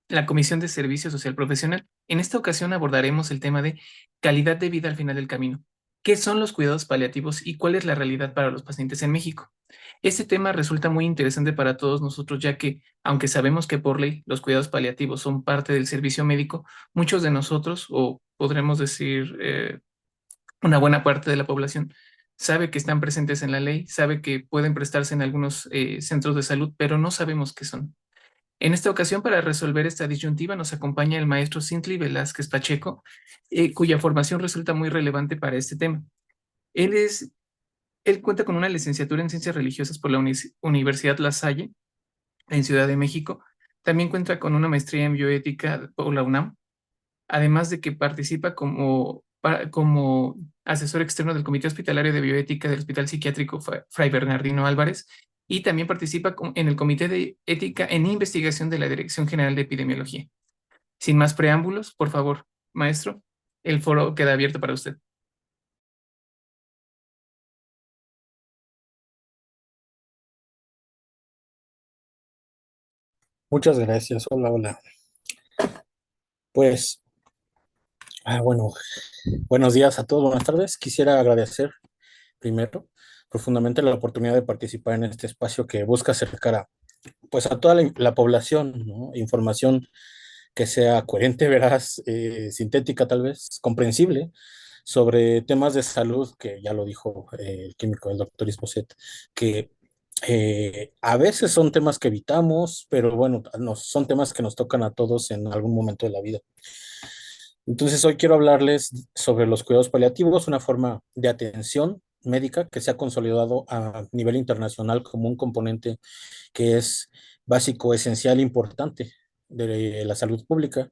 la Comisión de Servicio Social Profesional. En esta ocasión abordaremos el tema de calidad de vida al final del camino. ¿Qué son los cuidados paliativos y cuál es la realidad para los pacientes en México? Este tema resulta muy interesante para todos nosotros, ya que, aunque sabemos que por ley los cuidados paliativos son parte del servicio médico, muchos de nosotros, o podremos decir una buena parte de la población, sabe que están presentes en la ley, sabe que pueden prestarse en algunos centros de salud, pero no sabemos qué son. En esta ocasión, para resolver esta disyuntiva, nos acompaña el maestro Cintly Velázquez Pacheco, cuya formación resulta muy relevante para este tema. Él, es, él cuenta con una licenciatura en Ciencias Religiosas por la Universidad La Salle, en Ciudad de México. También cuenta con una maestría en bioética por la UNAM, además de que participa como asesor externo del Comité Hospitalario de Bioética del Hospital Psiquiátrico Fray Bernardino Álvarez, y también participa en el Comité de Ética en Investigación de la Dirección General de Epidemiología. Sin más preámbulos, por favor, maestro, el foro queda abierto para usted. Muchas gracias. Hola, hola. Pues, bueno, buenos días a todos, buenas tardes. Quisiera agradecer primero profundamente la oportunidad de participar en este espacio que busca acercar pues a toda la población, ¿no? Información que sea coherente, veraz, sintética tal vez, comprensible, sobre temas de salud, que ya lo dijo el químico, el doctor Isposet, que a veces son temas que evitamos, pero bueno, son temas que nos tocan a todos en algún momento de la vida. Entonces, hoy quiero hablarles sobre los cuidados paliativos, una forma de atención médica que se ha consolidado a nivel internacional como un componente que es básico, esencial, importante de la salud pública.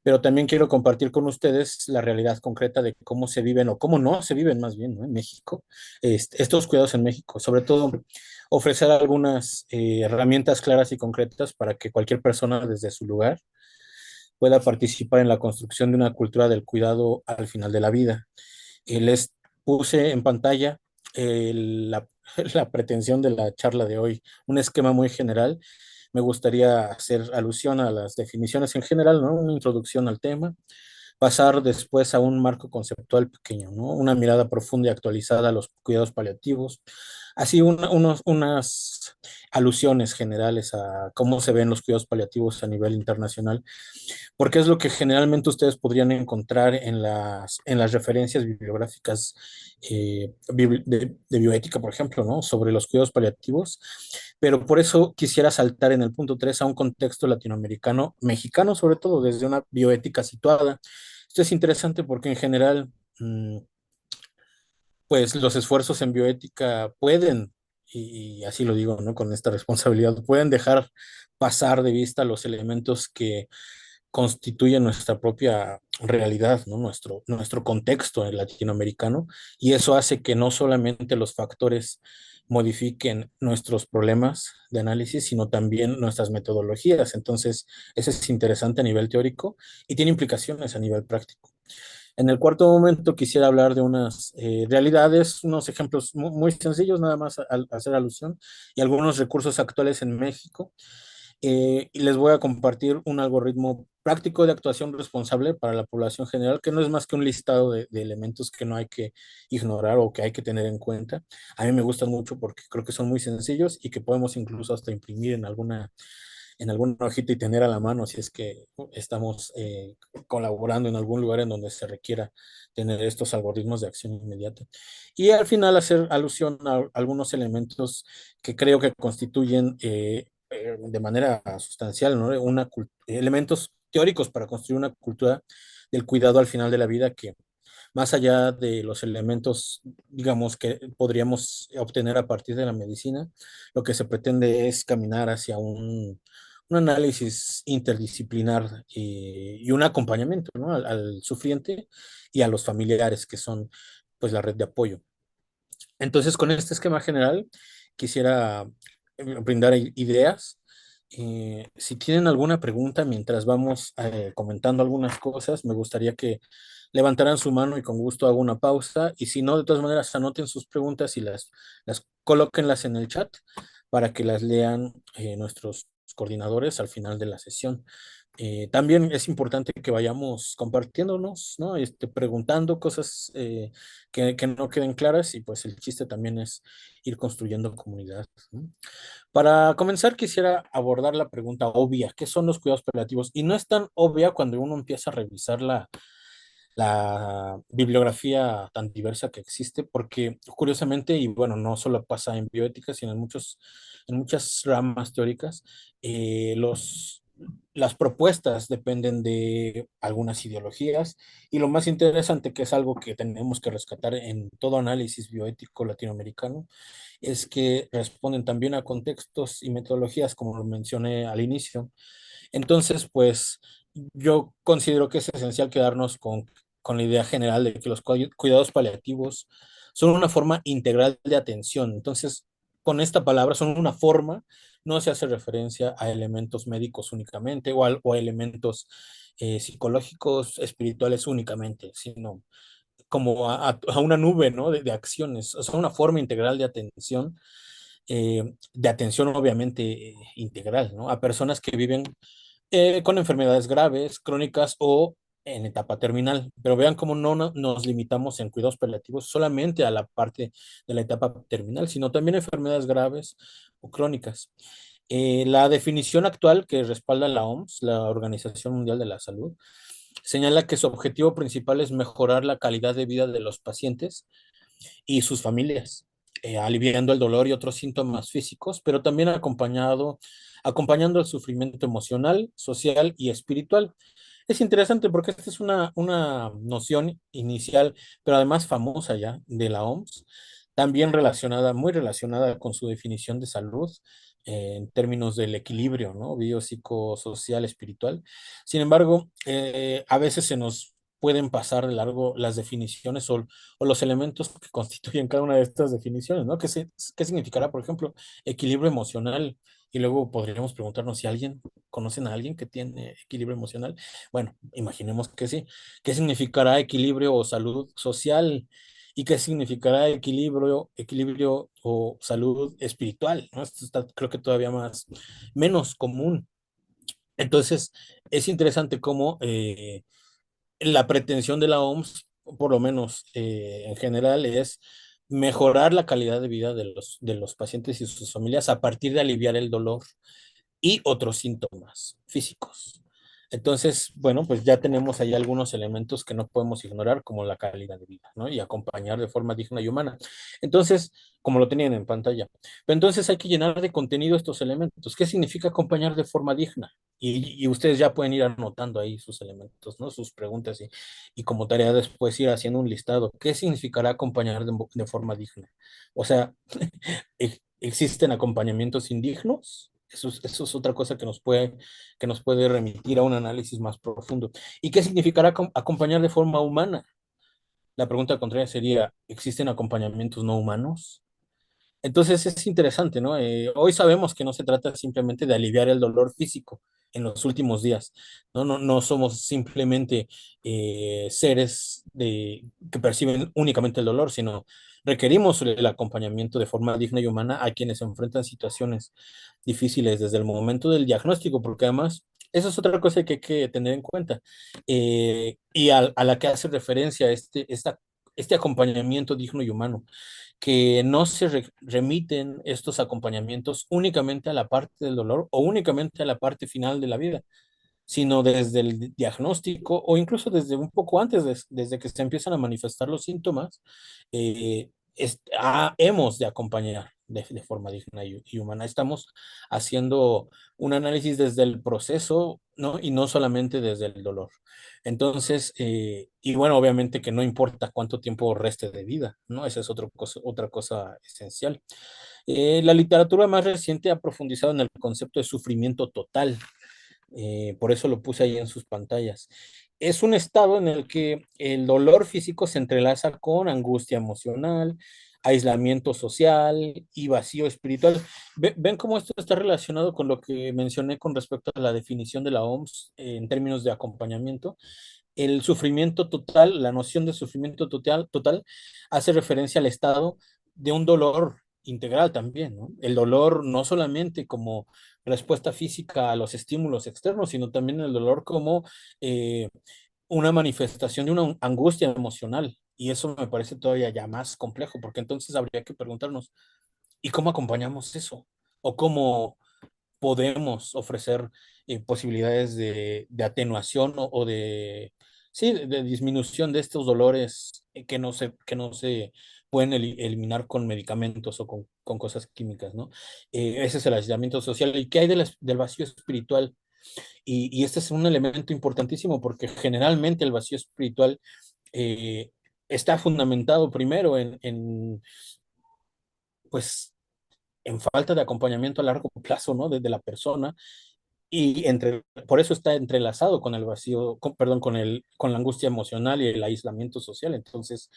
Pero también quiero compartir con ustedes la realidad concreta de cómo se viven o cómo no se viven más bien, ¿no? En México, estos cuidados en México. Sobre todo, ofrecer algunas herramientas claras y concretas para que cualquier persona desde su lugar pueda participar en la construcción de una cultura del cuidado al final de la vida. Les puse en pantalla la pretensión de la charla de hoy, un esquema muy general. Me gustaría hacer alusión a las definiciones en general, ¿no? Una introducción al tema, pasar después a un marco conceptual pequeño, ¿no? Una mirada profunda y actualizada a los cuidados paliativos, así unas alusiones generales a cómo se ven los cuidados paliativos a nivel internacional, porque es lo que generalmente ustedes podrían encontrar en las referencias bibliográficas de bioética, por ejemplo, ¿no? Sobre los cuidados paliativos, pero por eso quisiera saltar en el punto 3 a un contexto latinoamericano, mexicano sobre todo, desde una bioética situada. Esto es interesante porque en general, pues los esfuerzos en bioética pueden, y así lo digo, ¿no? Con esta responsabilidad, pueden dejar pasar de vista los elementos que constituye nuestra propia realidad, ¿no? Nuestro contexto latinoamericano, y eso hace que no solamente los factores modifiquen nuestros problemas de análisis, sino también nuestras metodologías. Entonces, eso es interesante a nivel teórico y tiene implicaciones a nivel práctico. En el cuarto momento quisiera hablar de unas realidades, unos ejemplos muy sencillos, nada más al hacer alusión, y algunos recursos actuales en México, y les voy a compartir un algoritmo práctico de actuación responsable para la población general, que no es más que un listado de elementos que no hay que ignorar o que hay que tener en cuenta. A mí me gustan mucho porque creo que son muy sencillos y que podemos incluso hasta imprimir en alguna hojita y tener a la mano si es que estamos colaborando en algún lugar en donde se requiera tener estos algoritmos de acción inmediata. Y al final hacer alusión a algunos elementos que creo que constituyen de manera sustancial, ¿no? Elementos teóricos para construir una cultura del cuidado al final de la vida que, más allá de los elementos, digamos, que podríamos obtener a partir de la medicina, lo que se pretende es caminar hacia un análisis interdisciplinar y un acompañamiento, ¿no? Al sufriente y a los familiares, que son pues la red de apoyo. Entonces, con este esquema general, quisiera brindar ideas. Si tienen alguna pregunta mientras vamos comentando algunas cosas, me gustaría que levantaran su mano y con gusto hago una pausa. Y si no, de todas maneras, anoten sus preguntas y las colóquenlas en el chat para que las lean nuestros los coordinadores al final de la sesión. También es importante que vayamos compartiéndonos, ¿no? Preguntando cosas que no queden claras y pues el chiste también es ir construyendo comunidad, ¿no? Para comenzar, quisiera abordar la pregunta obvia, ¿qué son los cuidados paliativos? Y no es tan obvia cuando uno empieza a revisar la bibliografía tan diversa que existe, porque curiosamente, y bueno, no solo pasa en bioética, sino en muchas ramas teóricas, las propuestas dependen de algunas ideologías, y lo más interesante, que es algo que tenemos que rescatar en todo análisis bioético latinoamericano, es que responden también a contextos y metodologías, como lo mencioné al inicio. Entonces, pues yo considero que es esencial quedarnos con la idea general de que los cuidados paliativos son una forma integral de atención. Entonces, con esta palabra son una forma, no se hace referencia a elementos médicos únicamente o a elementos psicológicos, espirituales únicamente, sino como a una nube, ¿no? De acciones. O sea, una forma integral de atención obviamente integral, ¿no? A personas que viven con enfermedades graves, crónicas o en etapa terminal. Pero vean cómo no nos limitamos en cuidados paliativos solamente a la parte de la etapa terminal, sino también enfermedades graves o crónicas. La definición actual que respalda la OMS, la Organización Mundial de la Salud, señala que su objetivo principal es mejorar la calidad de vida de los pacientes y sus familias, aliviando el dolor y otros síntomas físicos, pero también acompañando el sufrimiento emocional, social y espiritual. Es interesante porque esta es una noción inicial, pero además famosa ya de la OMS, también relacionada, muy relacionada con su definición de salud en términos del equilibrio, ¿no? Biopsicosocial, espiritual. Sin embargo, a veces se nos pueden pasar de largo las definiciones o los elementos que constituyen cada una de estas definiciones, ¿no? ¿Qué significará, por ejemplo, equilibrio emocional? Y luego podríamos preguntarnos si conocen a alguien que tiene equilibrio emocional. Bueno, imaginemos que sí. ¿Qué significará equilibrio o salud social? ¿Y qué significará equilibrio o salud espiritual? ¿No? Esto está, creo que todavía menos común. Entonces, es interesante cómo la pretensión de la OMS, por lo menos en general, es mejorar la calidad de vida de los pacientes y sus familias a partir de aliviar el dolor y otros síntomas físicos. Entonces, bueno, pues ya tenemos ahí algunos elementos que no podemos ignorar, como la calidad de vida, ¿no? Y acompañar de forma digna y humana. Entonces, como lo tenían en pantalla. Pero entonces hay que llenar de contenido estos elementos. ¿Qué significa acompañar de forma digna? Y ustedes ya pueden ir anotando ahí sus elementos, ¿no? Sus preguntas y como tarea después ir haciendo un listado. ¿Qué significará acompañar de forma digna? O sea, ¿existen acompañamientos indignos? Eso es otra cosa que nos puede remitir a un análisis más profundo. ¿Y qué significará acompañar de forma humana? La pregunta contraria sería, ¿existen acompañamientos no humanos? Entonces es interesante, ¿no? Hoy sabemos que no se trata simplemente de aliviar el dolor físico en los últimos días, ¿no? No somos simplemente seres que perciben únicamente el dolor, sino requerimos el acompañamiento de forma digna y humana a quienes se enfrentan situaciones difíciles desde el momento del diagnóstico, porque además eso es otra cosa que hay que tener en cuenta, y a la que hace referencia este acompañamiento digno y humano, que no se remiten estos acompañamientos únicamente a la parte del dolor o únicamente a la parte final de la vida, sino desde el diagnóstico o incluso desde un poco antes, desde que se empiezan a manifestar los síntomas, hemos de acompañar de forma digna y humana. Estamos haciendo un análisis desde el proceso, ¿no? Y no solamente desde el dolor. Entonces, y bueno, obviamente que no importa cuánto tiempo reste de vida, ¿no? Esa es otra cosa esencial. La literatura más reciente ha profundizado en el concepto de sufrimiento total, por eso lo puse ahí en sus pantallas. Es un estado en el que el dolor físico se entrelaza con angustia emocional, aislamiento social y vacío espiritual. ¿Ven cómo esto está relacionado con lo que mencioné con respecto a la definición de la OMS en términos de acompañamiento? El sufrimiento total, la noción de sufrimiento total hace referencia al estado de un dolor integral también, ¿no? El dolor no solamente como respuesta física a los estímulos externos, sino también el dolor como eh, una manifestación de una angustia emocional. Y eso me parece todavía ya más complejo, porque entonces habría que preguntarnos, ¿y cómo acompañamos eso? ¿O cómo podemos ofrecer posibilidades de atenuación o de, sí, de disminución de estos dolores que no se pueden eliminar con medicamentos o con cosas químicas, ¿no? Ese es el aislamiento social. ¿Y qué hay del vacío espiritual? Y este es un elemento importantísimo porque generalmente el vacío espiritual eh, está fundamentado primero pues, en falta de acompañamiento a largo plazo, ¿no? Desde la persona y por eso está entrelazado con el vacío, perdón, con la angustia emocional y el aislamiento social. Entonces,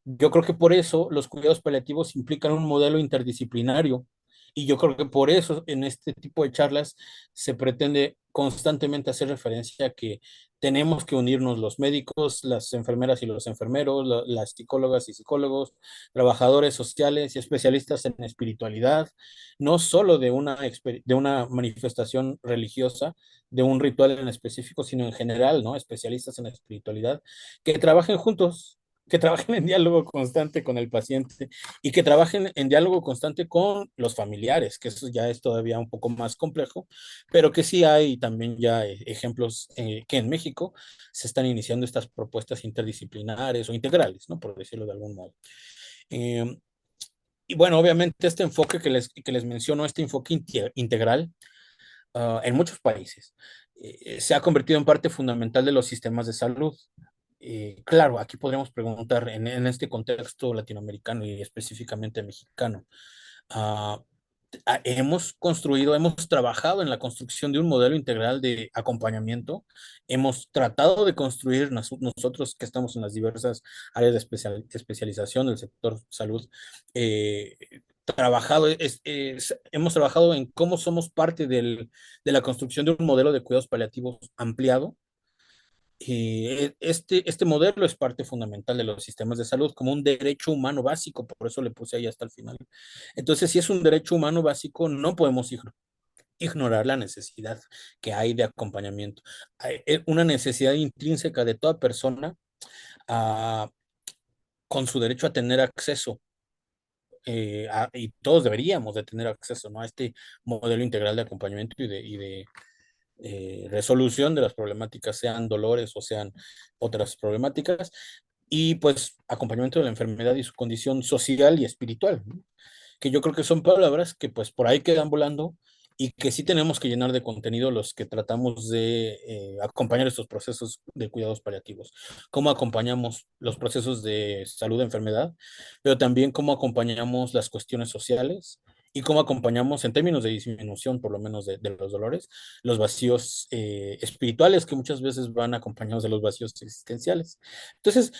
yo creo que por eso los cuidados paliativos implican un modelo interdisciplinario y yo creo que por eso en este tipo de charlas se pretende constantemente hacer referencia a que tenemos que unirnos los médicos, las enfermeras y los enfermeros, las psicólogas y psicólogos, trabajadores sociales y especialistas en espiritualidad, no solo de una manifestación religiosa, de un ritual en específico, sino en general, ¿no? Especialistas en espiritualidad, que trabajen juntos, que trabajen en diálogo constante con el paciente y que trabajen en diálogo constante con los familiares, que eso ya es todavía un poco más complejo, pero que sí hay también ya ejemplos que en México se están iniciando estas propuestas interdisciplinares o integrales, ¿no? Por decirlo de algún modo. Eh, y bueno, obviamente este enfoque que les menciono, este enfoque integral, en muchos países se ha convertido en parte fundamental de los sistemas de salud. Claro, aquí podríamos preguntar en este contexto latinoamericano y específicamente mexicano, uh, hemos construido, hemos trabajado en la construcción de un modelo integral de acompañamiento, hemos tratado de construir nosotros que estamos en las diversas áreas de especialización del sector salud, eh, hemos trabajado en cómo somos parte de la construcción de un modelo de cuidados paliativos ampliado. Este modelo es parte fundamental de los sistemas de salud como un derecho humano básico, por eso le puse ahí hasta el final. Entonces, si es un derecho humano básico, no podemos ignorar la necesidad que hay de acompañamiento. Hay una necesidad intrínseca de toda persona a, con su derecho a tener acceso, y todos deberíamos de tener acceso, ¿no? A este modelo integral de acompañamiento y de resolución de las problemáticas, sean dolores o sean otras problemáticas, y pues acompañamiento de la enfermedad y su condición social y espiritual, ¿no? Que yo creo que son palabras que pues por ahí quedan volando y que sí tenemos que llenar de contenido los que tratamos de acompañar estos procesos de cuidados paliativos. Cómo acompañamos los procesos de salud, enfermedad, pero también cómo acompañamos las cuestiones sociales y cómo acompañamos en términos de disminución, por lo menos de los dolores, los vacíos espirituales que muchas veces van acompañados de los vacíos existenciales. Entonces,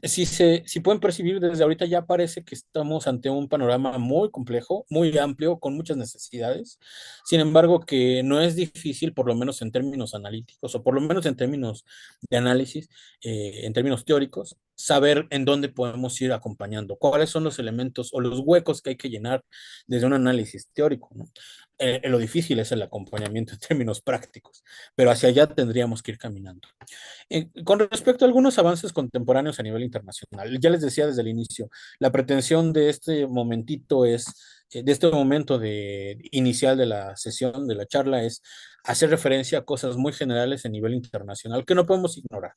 si pueden percibir desde ahorita, ya parece que estamos ante un panorama muy complejo, muy amplio, con muchas necesidades. Sin embargo, que no es difícil, por lo menos en términos analíticos, o por lo menos en términos de análisis, en términos teóricos, saber en dónde podemos ir acompañando, cuáles son los elementos o los huecos que hay que llenar desde un análisis teórico, ¿no? Lo difícil es el acompañamiento en términos prácticos, pero hacia allá tendríamos que ir caminando. Con respecto a algunos avances contemporáneos a nivel internacional, ya les decía desde el inicio, la pretensión de este momentito de este momento inicial de la sesión, de la charla, es hacer referencia a cosas muy generales a nivel internacional que no podemos ignorar.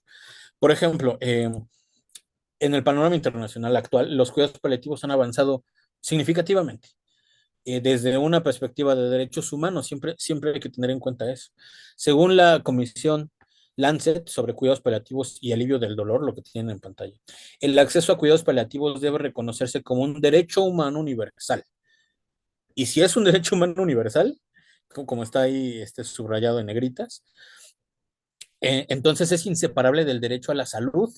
Por ejemplo, en el panorama internacional actual, los cuidados paliativos han avanzado significativamente. Desde una perspectiva de derechos humanos, siempre hay que tener en cuenta eso. Según la Comisión Lancet sobre cuidados paliativos y alivio del dolor, lo que tienen en pantalla, el acceso a cuidados paliativos debe reconocerse como un derecho humano universal. Y si es un derecho humano universal, como está ahí subrayado en negritas, entonces es inseparable del derecho a la salud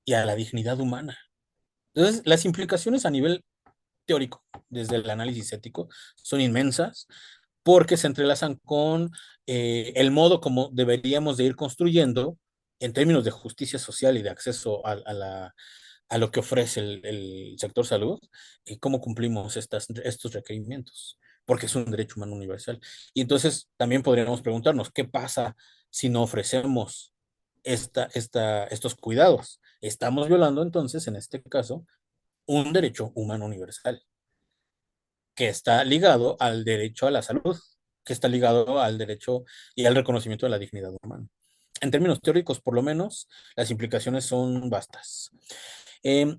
y a la dignidad humana. Entonces, las implicaciones a nivel teórico, desde el análisis ético, son inmensas porque se entrelazan con el modo como deberíamos de ir construyendo en términos de justicia social y de acceso a lo que ofrece el sector salud y cómo cumplimos estos requerimientos, porque es un derecho humano universal. Y entonces también podríamos preguntarnos, ¿qué pasa si no ofrecemos estos cuidados? Estamos violando entonces, en este caso, un derecho humano universal que está ligado al derecho a la salud, que está ligado al derecho y al reconocimiento de la dignidad humana. En términos teóricos, por lo menos, las implicaciones son vastas.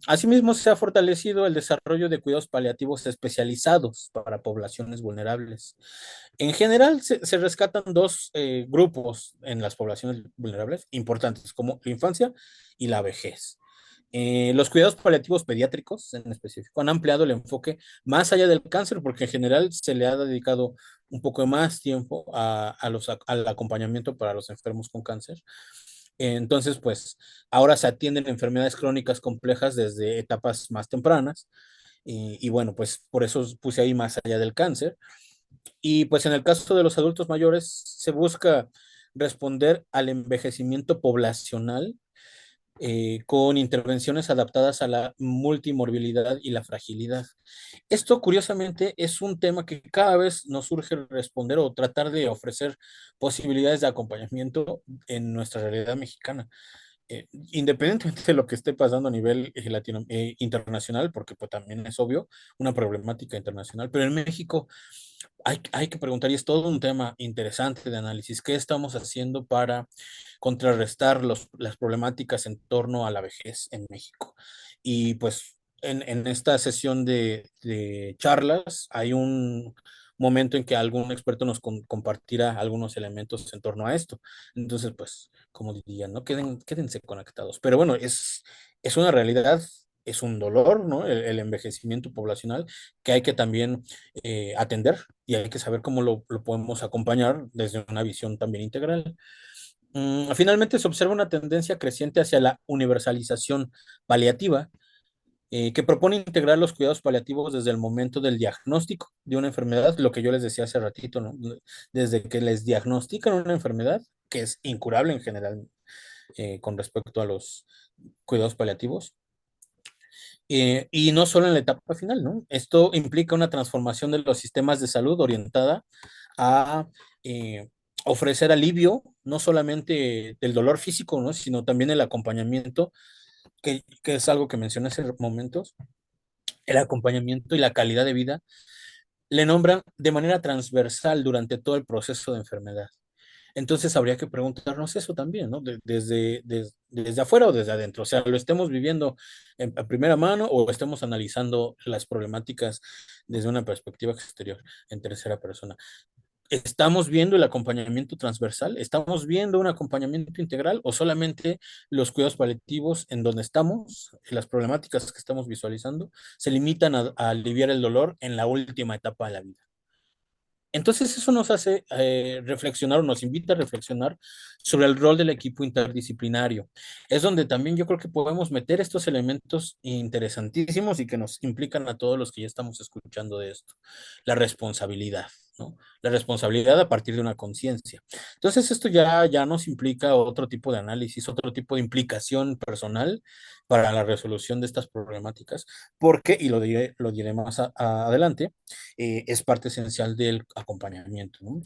Asimismo, se ha fortalecido el desarrollo de cuidados paliativos especializados para poblaciones vulnerables. En general, se rescatan dos grupos en las poblaciones vulnerables importantes, como la infancia y la vejez. Los cuidados paliativos pediátricos, en específico, han ampliado el enfoque más allá del cáncer, porque en general se le ha dedicado un poco más tiempo al acompañamiento para los enfermos con cáncer. Entonces, pues ahora se atienden enfermedades crónicas complejas desde etapas más tempranas. Y bueno, pues por eso puse ahí más allá del cáncer. Y pues en el caso de los adultos mayores se busca responder al envejecimiento poblacional con intervenciones adaptadas a la multimorbilidad y la fragilidad. Esto, curiosamente, es un tema que cada vez nos surge responder o tratar de ofrecer posibilidades de acompañamiento en nuestra realidad mexicana. Independientemente de lo que esté pasando a nivel internacional, porque pues, también es obvio una problemática internacional, pero en México hay que preguntar, y es todo un tema interesante de análisis, ¿qué estamos haciendo para contrarrestar las problemáticas en torno a la vejez en México? Y pues en esta sesión de charlas hay un momento en que algún experto nos compartirá algunos elementos en torno a esto. Entonces, pues, como dirían, ¿no? Quédense conectados. Pero bueno, es una realidad, es un dolor, ¿no? El envejecimiento poblacional que hay que también atender y hay que saber cómo lo podemos acompañar desde una visión también integral. Finalmente, se observa una tendencia creciente hacia la universalización paliativa, que propone integrar los cuidados paliativos desde el momento del diagnóstico de una enfermedad, lo que yo les decía hace ratito, ¿no? Desde que les diagnostican una enfermedad, que es incurable en general con respecto a los cuidados paliativos, y no solo en la etapa final, ¿no? Esto implica una transformación de los sistemas de salud orientada a ofrecer alivio, no solamente del dolor físico, ¿no? Sino también el acompañamiento, que es algo que mencioné hace momentos, el acompañamiento y la calidad de vida, le nombran de manera transversal durante todo el proceso de enfermedad. Entonces habría que preguntarnos eso también, ¿no? Desde afuera o desde adentro. O sea, lo estemos viviendo a primera mano o estemos analizando las problemáticas desde una perspectiva exterior, en tercera persona. ¿Estamos viendo el acompañamiento transversal? ¿Estamos viendo un acompañamiento integral o solamente los cuidados paliativos en donde estamos, las problemáticas que estamos visualizando, se limitan a aliviar el dolor en la última etapa de la vida? Entonces eso nos hace reflexionar o nos invita a reflexionar sobre el rol del equipo interdisciplinario. Es donde también yo creo que podemos meter estos elementos interesantísimos y que nos implican a todos los que ya estamos escuchando de esto. La responsabilidad, ¿no? La responsabilidad a partir de una conciencia. Entonces esto ya nos implica otro tipo de análisis, otro tipo de implicación personal para la resolución de estas problemáticas, porque, y lo diré más adelante, es parte esencial del acompañamiento, ¿no?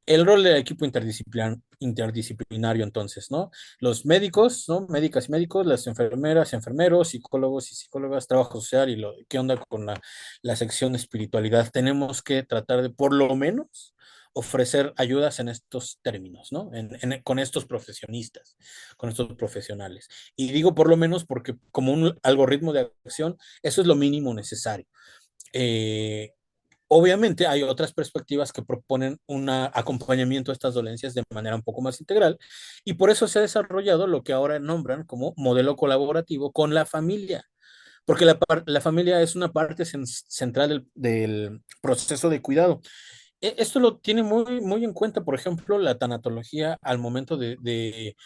El rol del equipo interdisciplinario, entonces, ¿no? Los médicos, ¿no? Médicas y médicos, las enfermeras, enfermeros, psicólogos y psicólogas, trabajo social y qué onda con la sección de espiritualidad. Tenemos que tratar de, por lo menos, ofrecer ayudas en estos términos, ¿no? Con estos profesionistas, con estos profesionales. Y digo por lo menos porque como un algoritmo de acción, eso es lo mínimo necesario. Eh, Obviamente hay otras perspectivas que proponen un acompañamiento a estas dolencias de manera un poco más integral y por eso se ha desarrollado lo que ahora nombran como modelo colaborativo con la familia, porque la familia es una parte central del proceso de cuidado. Esto lo tiene muy, muy en cuenta, por ejemplo, la tanatología al momento de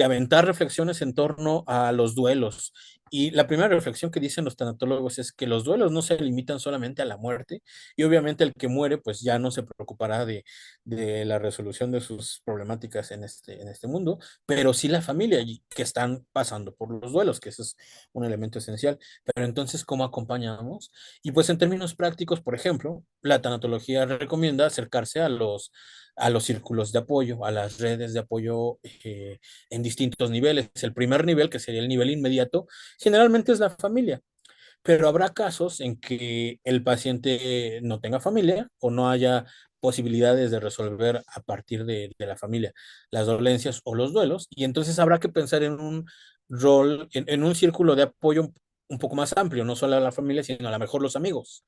aventar reflexiones en torno a los duelos Y la primera reflexión que dicen los tanatólogos es que los duelos no se limitan solamente a la muerte, y obviamente el que muere pues ya no se preocupará de la resolución de sus problemáticas en este mundo, pero sí la familia que están pasando por los duelos, que eso es un elemento esencial. Pero entonces, ¿cómo acompañamos? Y pues en términos prácticos, por ejemplo, la tanatología recomienda acercarse a los círculos de apoyo, a las redes de apoyo en distintos niveles. El primer nivel, que sería el nivel inmediato, generalmente es la familia, pero habrá casos en que el paciente no tenga familia o no haya posibilidades de resolver a partir de la familia las dolencias o los duelos, y entonces habrá que pensar en un rol, en un círculo de apoyo un poco más amplio, no solo a la familia, sino a lo mejor los amigos.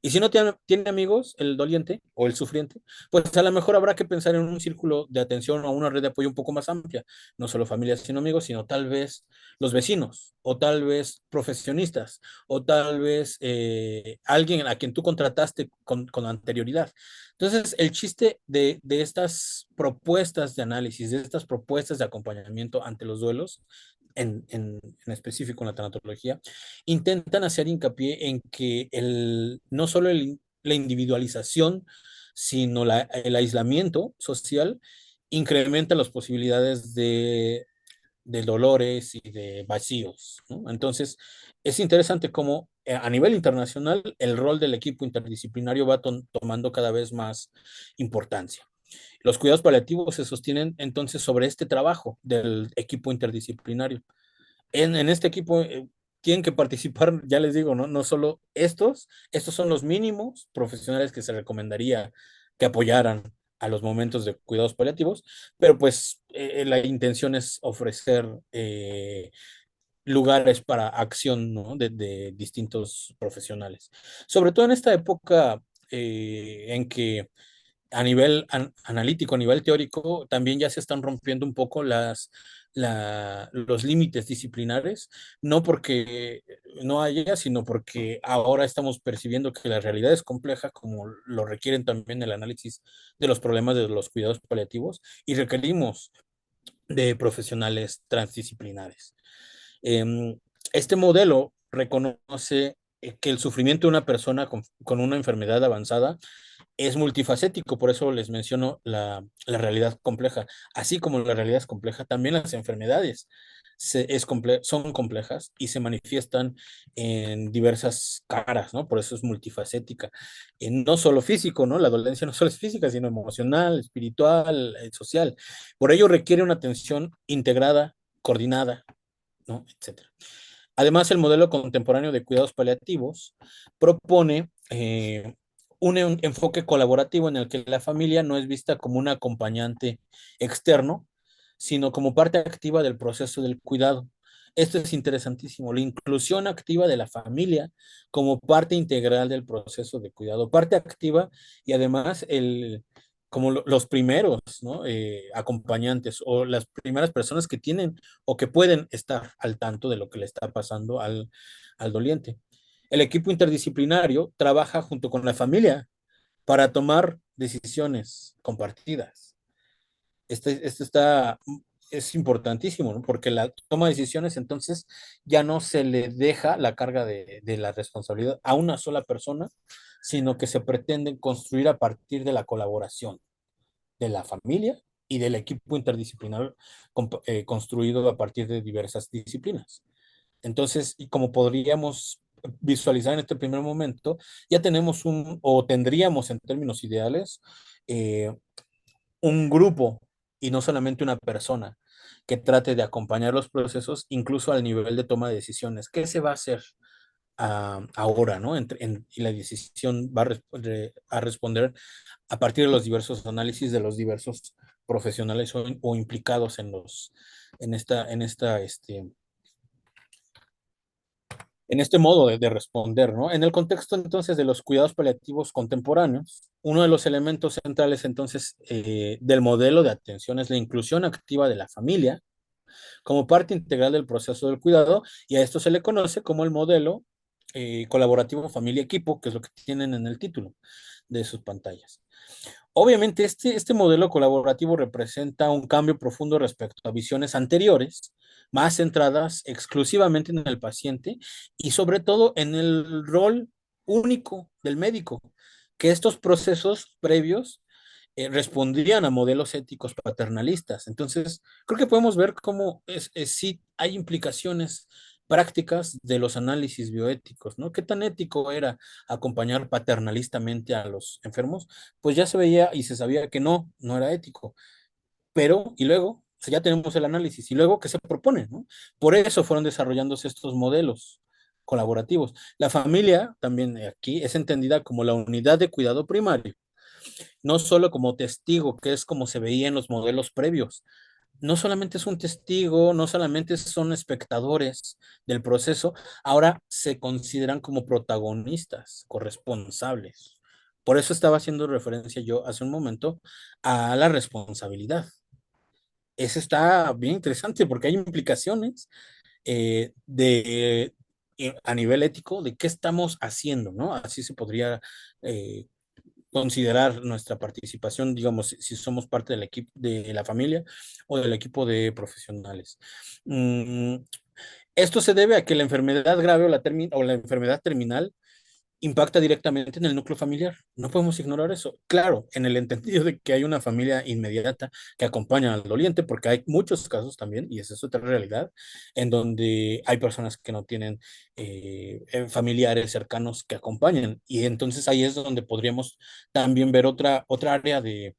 Y si no tiene amigos, el doliente o el sufriente, pues a lo mejor habrá que pensar en un círculo de atención o una red de apoyo un poco más amplia, no solo familias sino amigos, sino tal vez los vecinos, o tal vez profesionistas, o tal vez alguien a quien tú contrataste con anterioridad. Entonces, el chiste de estas propuestas de análisis, de estas propuestas de acompañamiento ante los duelos, en específico en la tanatología, intentan hacer hincapié en que no solo la individualización, sino el aislamiento social incrementa las posibilidades de dolores y de vacíos, ¿no? Entonces, es interesante cómo a nivel internacional el rol del equipo interdisciplinario va tomando cada vez más importancia. Los cuidados paliativos se sostienen entonces sobre este trabajo del equipo interdisciplinario. En este equipo tienen que participar, ya les digo, no solo estos son los mínimos profesionales que se recomendaría que apoyaran a los momentos de cuidados paliativos, pero pues la intención es ofrecer lugares para acción, ¿no? De distintos profesionales. Sobre todo en esta época en que a nivel analítico, a nivel teórico, también ya se están rompiendo un poco los límites disciplinares, no porque no haya, sino porque ahora estamos percibiendo que la realidad es compleja, como lo requieren también el análisis de los problemas de los cuidados paliativos, y requerimos de profesionales transdisciplinares. Eh, este modelo reconoce que el sufrimiento de una persona con una enfermedad avanzada es multifacético, por eso les menciono la realidad compleja. Así como la realidad es compleja, también las enfermedades son complejas y se manifiestan en diversas caras, ¿no? Por eso es multifacética. No solo físico, ¿no? La dolencia no solo es física, sino emocional, espiritual, social. Por ello requiere una atención integrada, coordinada, ¿no? Etcétera. Además, el modelo contemporáneo de cuidados paliativos propone un enfoque colaborativo en el que la familia no es vista como un acompañante externo, sino como parte activa del proceso del cuidado. Esto es interesantísimo, la inclusión activa de la familia como parte integral del proceso de cuidado, parte activa y además como los primeros, ¿no? Acompañantes o las primeras personas que tienen o que pueden estar al tanto de lo que le está pasando al doliente. El equipo interdisciplinario trabaja junto con la familia para tomar decisiones compartidas. Este es importantísimo, ¿no? Porque la toma de decisiones entonces ya no se le deja la carga de la responsabilidad a una sola persona, sino que se pretende construir a partir de la colaboración de la familia y del equipo interdisciplinar construido a partir de diversas disciplinas. Entonces, y como podríamos visualizar en este primer momento, ya tenemos o tendríamos en términos ideales, eh, un grupo y no solamente una persona que trate de acompañar los procesos, incluso al nivel de toma de decisiones. ¿Qué se va a hacer ahora, ¿no? Y la decisión va a responder a partir de los diversos análisis de los diversos profesionales o implicados en en este modo de responder, ¿no? En el contexto entonces de los cuidados paliativos contemporáneos, uno de los elementos centrales entonces del modelo de atención es la inclusión activa de la familia como parte integral del proceso del cuidado, y a esto se le conoce como el modelo colaborativo familia-equipo, que es lo que tienen en el título de sus pantallas. Obviamente, este modelo colaborativo representa un cambio profundo respecto a visiones anteriores, más centradas exclusivamente en el paciente y sobre todo en el rol único del médico, que estos procesos previos respondían a modelos éticos paternalistas. Entonces, creo que podemos ver cómo sí hay implicaciones prácticas de los análisis bioéticos, ¿no? ¿Qué tan ético era acompañar paternalistamente a los enfermos? Pues ya se veía y se sabía que no era ético. Pero, y luego, o sea, ya tenemos el análisis, y luego, ¿qué se propone, no? Por eso fueron desarrollándose estos modelos colaborativos. La familia, también aquí, es entendida como la unidad de cuidado primario, no solo como testigo, que es como se veía en los modelos previos. No solamente es un testigo, no solamente son espectadores del proceso, ahora se consideran como protagonistas, corresponsables. Por eso estaba haciendo referencia yo hace un momento a la responsabilidad. Eso está bien interesante porque hay implicaciones a nivel ético de qué estamos haciendo, ¿no? Así se podría eh, considerar nuestra participación, digamos, si somos parte del equipo de la familia o del equipo de profesionales. Mm, Esto se debe a que la enfermedad grave o la enfermedad terminal impacta directamente en el núcleo familiar. No podemos ignorar eso. Claro, en el entendido de que hay una familia inmediata que acompaña al doliente, porque hay muchos casos también, y esa es otra realidad, en donde hay personas que no tienen familiares cercanos que acompañen. Y entonces ahí es donde podríamos también ver otra área de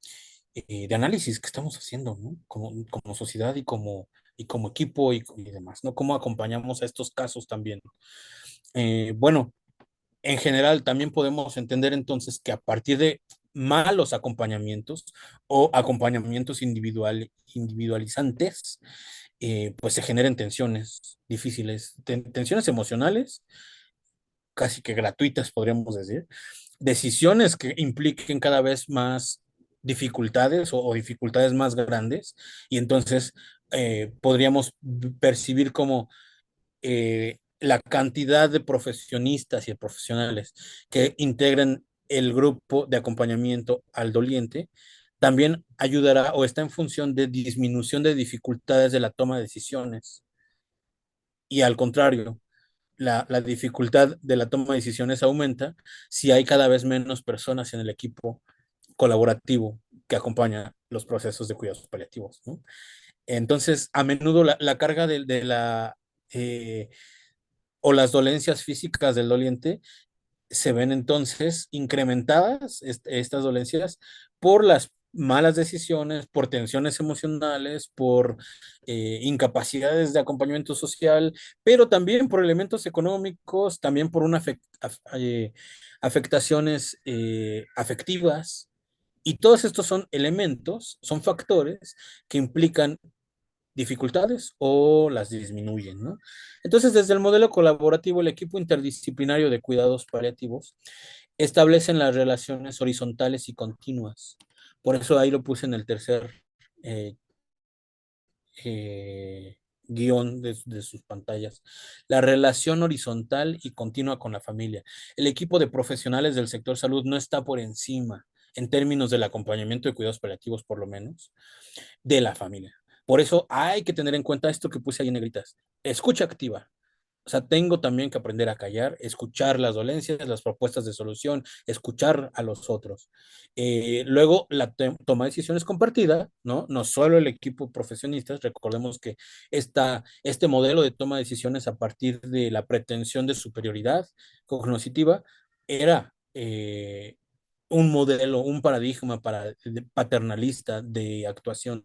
análisis que estamos haciendo, ¿no? Como sociedad y como equipo y demás, ¿no? ¿Cómo acompañamos a estos casos también? Bueno, en general, también podemos entender entonces que a partir de malos acompañamientos o acompañamientos individualizantes, pues se generan tensiones difíciles, tensiones emocionales, casi que gratuitas, podríamos decir, decisiones que impliquen cada vez más dificultades o dificultades más grandes, y entonces podríamos percibir como la cantidad de profesionistas y de profesionales que integran el grupo de acompañamiento al doliente también ayudará o está en función de disminución de dificultades de la toma de decisiones. Y al contrario, la dificultad de la toma de decisiones aumenta si hay cada vez menos personas en el equipo colaborativo que acompaña los procesos de cuidados paliativos, ¿no? Entonces, a menudo la carga de la o las dolencias físicas del doliente se ven entonces incrementadas, estas dolencias, por las malas decisiones, por tensiones emocionales, por incapacidades de acompañamiento social, pero también por elementos económicos, también por afectaciones afectivas. Y todos estos son elementos, son factores que implican dificultades o las disminuyen, ¿no? Entonces, desde el modelo colaborativo, el equipo interdisciplinario de cuidados paliativos establecen las relaciones horizontales y continuas. Por eso ahí lo puse en el tercer eh, guión de sus pantallas. La relación horizontal y continua con la familia. El equipo de profesionales del sector salud no está por encima, en términos del acompañamiento de cuidados paliativos, por lo menos, de la familia. Por eso hay que tener en cuenta esto que puse ahí en negritas. Escucha activa. O sea, tengo también que aprender a callar, escuchar las dolencias, las propuestas de solución, escuchar a los otros. Luego, la toma de decisiones compartida, ¿no? No solo el equipo profesionistas, recordemos que este modelo de toma de decisiones a partir de la pretensión de superioridad cognitiva era un modelo, un paradigma paternalista de actuación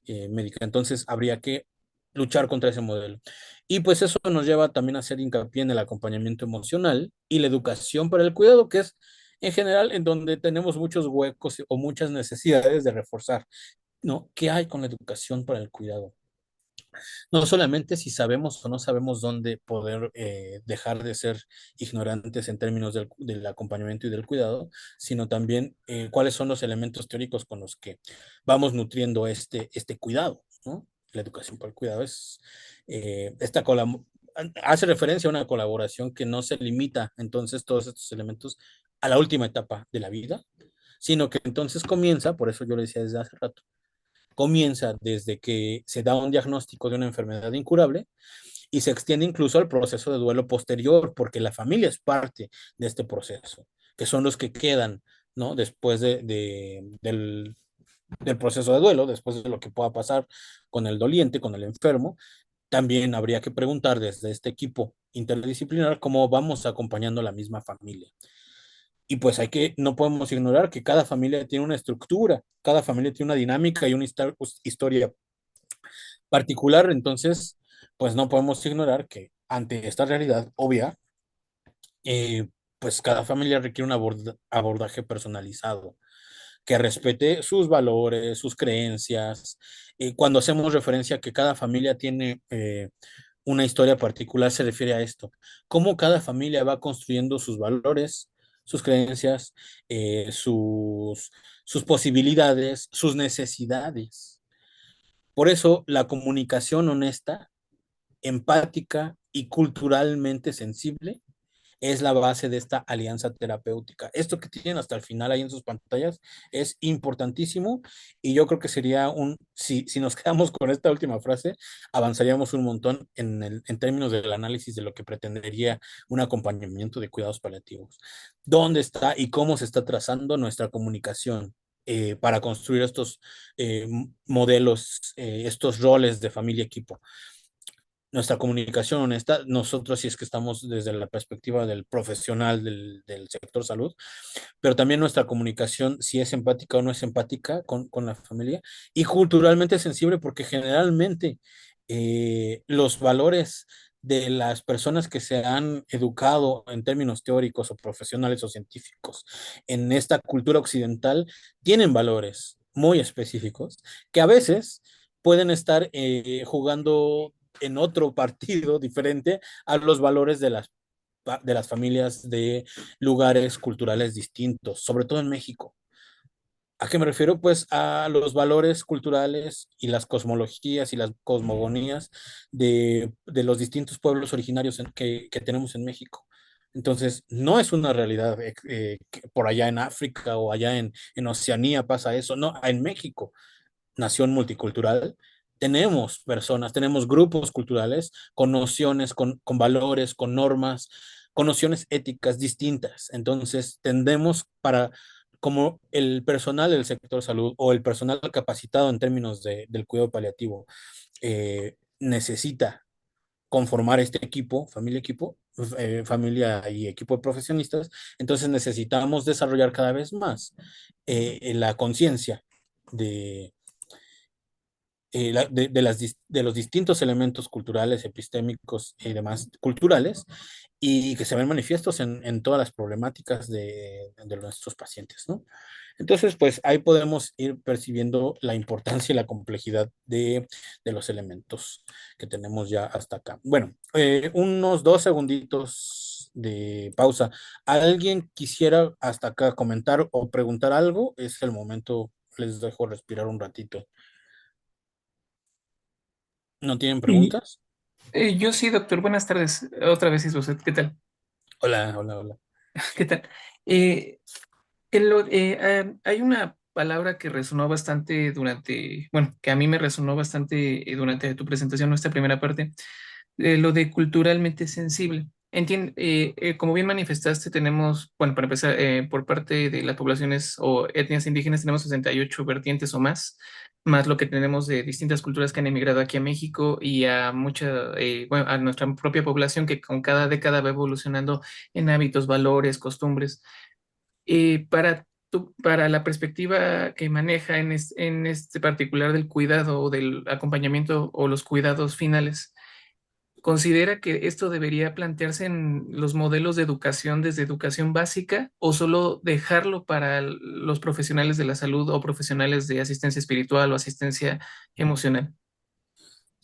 médica. Entonces, habría que luchar contra ese modelo. Y pues eso nos lleva también a hacer hincapié en el acompañamiento emocional y la educación para el cuidado, que es en general en donde tenemos muchos huecos o muchas necesidades de reforzar, ¿no? ¿Qué hay con la educación para el cuidado? No solamente si sabemos o no sabemos dónde poder dejar de ser ignorantes en términos del acompañamiento y del cuidado, sino también cuáles son los elementos teóricos con los que vamos nutriendo este cuidado, ¿no? La educación para el cuidado es hace referencia a una colaboración que no se limita entonces todos estos elementos a la última etapa de la vida, sino que entonces comienza, por eso yo le decía desde hace rato, comienza desde que se da un diagnóstico de una enfermedad incurable y se extiende incluso al proceso de duelo posterior, porque la familia es parte de este proceso, que son los que quedan, ¿no? Después del proceso de duelo, después de lo que pueda pasar con el doliente, con el enfermo. También habría que preguntar desde este equipo interdisciplinar cómo vamos acompañando a la misma familia. Y pues no podemos ignorar que cada familia tiene una estructura, cada familia tiene una dinámica y una historia particular, entonces, pues no podemos ignorar que ante esta realidad obvia, eh, pues cada familia requiere un abordaje personalizado, que respete sus valores, sus creencias. Cuando hacemos referencia a que cada familia tiene una historia particular, se refiere a esto, cómo cada familia va construyendo sus valores, sus creencias, sus posibilidades, sus necesidades. Por eso la comunicación honesta, empática y culturalmente sensible es la base de esta alianza terapéutica. Esto que tienen hasta el final ahí en sus pantallas es importantísimo y yo creo que sería si nos quedamos con esta última frase, avanzaríamos un montón en términos del análisis de lo que pretendería un acompañamiento de cuidados paliativos. ¿Dónde está y cómo se está trazando nuestra comunicación? Para construir estos modelos, estos roles de familia-equipo, nuestra comunicación honesta, nosotros si es que estamos desde la perspectiva del profesional del sector salud, pero también nuestra comunicación si es empática o no es empática con la familia y culturalmente sensible porque generalmente los valores de las personas que se han educado en términos teóricos o profesionales o científicos en esta cultura occidental tienen valores muy específicos que a veces pueden estar jugando en otro partido diferente a los valores de las familias de lugares culturales distintos, sobre todo en México. ¿A qué me refiero? Pues a los valores culturales y las cosmologías y las cosmogonías de los distintos pueblos originarios que tenemos en México. Entonces, no es una realidad que por allá en África o allá en Oceanía pasa eso, no, en México nación multicultural, tenemos personas, tenemos grupos culturales con nociones, con valores, con normas, con nociones éticas distintas. Entonces, tendemos como el personal del sector salud o el personal capacitado en términos del cuidado paliativo necesita conformar este equipo, familia y equipo de profesionistas, entonces necesitamos desarrollar cada vez más la conciencia de, de los distintos elementos culturales, epistémicos y demás culturales, y que se ven manifiestos en todas las problemáticas de nuestros pacientes, ¿no? Entonces, pues ahí podemos ir percibiendo la importancia y la complejidad de los elementos que tenemos ya hasta acá. Bueno, unos 2 segunditos de pausa. ¿Alguien quisiera hasta acá comentar o preguntar algo? Es el momento, les dejo respirar un ratito. ¿No tienen Y preguntas? yo sí, doctor. Buenas tardes. Otra vez es usted. ¿Qué tal? Hola, hola, hola. ¿Qué tal? Eh, hay una palabra que resonó bastante bueno, que a mí me resonó bastante durante tu presentación, nuestra primera parte, lo de culturalmente sensible. Como bien manifestaste, tenemos, bueno, para empezar, por parte de las poblaciones o etnias indígenas, tenemos 68 vertientes o más lo que tenemos de distintas culturas que han emigrado aquí a México y a bueno, a nuestra propia población que con cada década va evolucionando en hábitos, valores, costumbres. Para la perspectiva que maneja en este particular del cuidado o del acompañamiento o los cuidados finales, ¿considera que esto debería plantearse en los modelos de educación desde educación básica o solo dejarlo para los profesionales de la salud o profesionales de asistencia espiritual o asistencia emocional?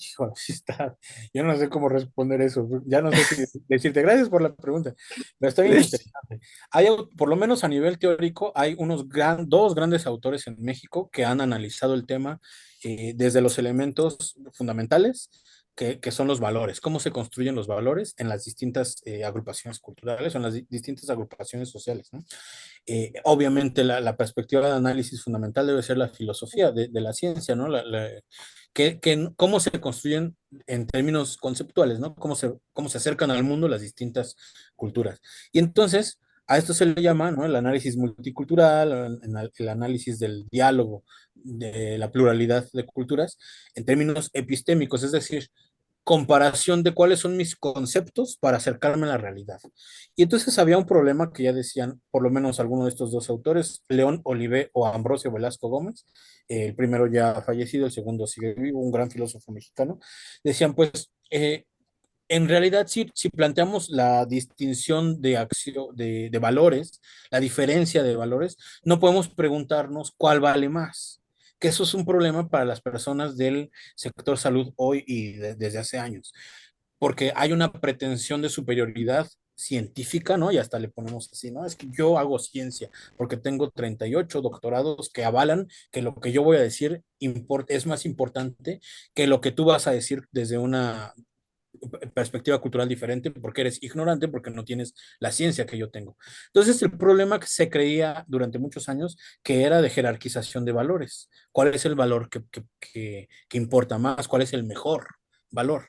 Híjole, sí está. Yo no sé cómo responder eso. Ya no sé si decirte gracias por la pregunta. Pero está bien interesante. Por lo menos a nivel teórico, hay dos grandes autores en México que han analizado el tema desde los elementos fundamentales, que son los valores, cómo se construyen los valores en las distintas agrupaciones culturales o en las distintas agrupaciones sociales, ¿no? Obviamente la perspectiva de análisis fundamental debe ser la filosofía de la ciencia, ¿no? Cómo se construyen en términos conceptuales, ¿no? Cómo se acercan al mundo las distintas culturas. Y entonces, a esto se le llama, ¿no? El análisis multicultural, el análisis del diálogo, de la pluralidad de culturas, en términos epistémicos, es decir, comparación de cuáles son mis conceptos para acercarme a la realidad. Y entonces había un problema que ya decían, por lo menos algunos de estos dos autores, León Olivé o Ambrosio Velasco Gómez, el primero ya fallecido, el segundo sigue vivo, un gran filósofo mexicano, decían pues, en realidad si planteamos la distinción de acción, de valores, la diferencia de valores, no podemos preguntarnos cuál vale más, que eso es un problema para las personas del sector salud hoy y desde hace años, porque hay una pretensión de superioridad científica, ¿no? Y hasta le ponemos así, ¿no? Es que yo hago ciencia porque tengo 38 doctorados que avalan que lo que yo voy a decir es más importante que lo que tú vas a decir desde una perspectiva cultural diferente, porque eres ignorante, porque no tienes la ciencia que yo tengo. Entonces, el problema que se creía durante muchos años que era de jerarquización de valores. ¿Cuál es el valor que importa más? ¿Cuál es el mejor valor?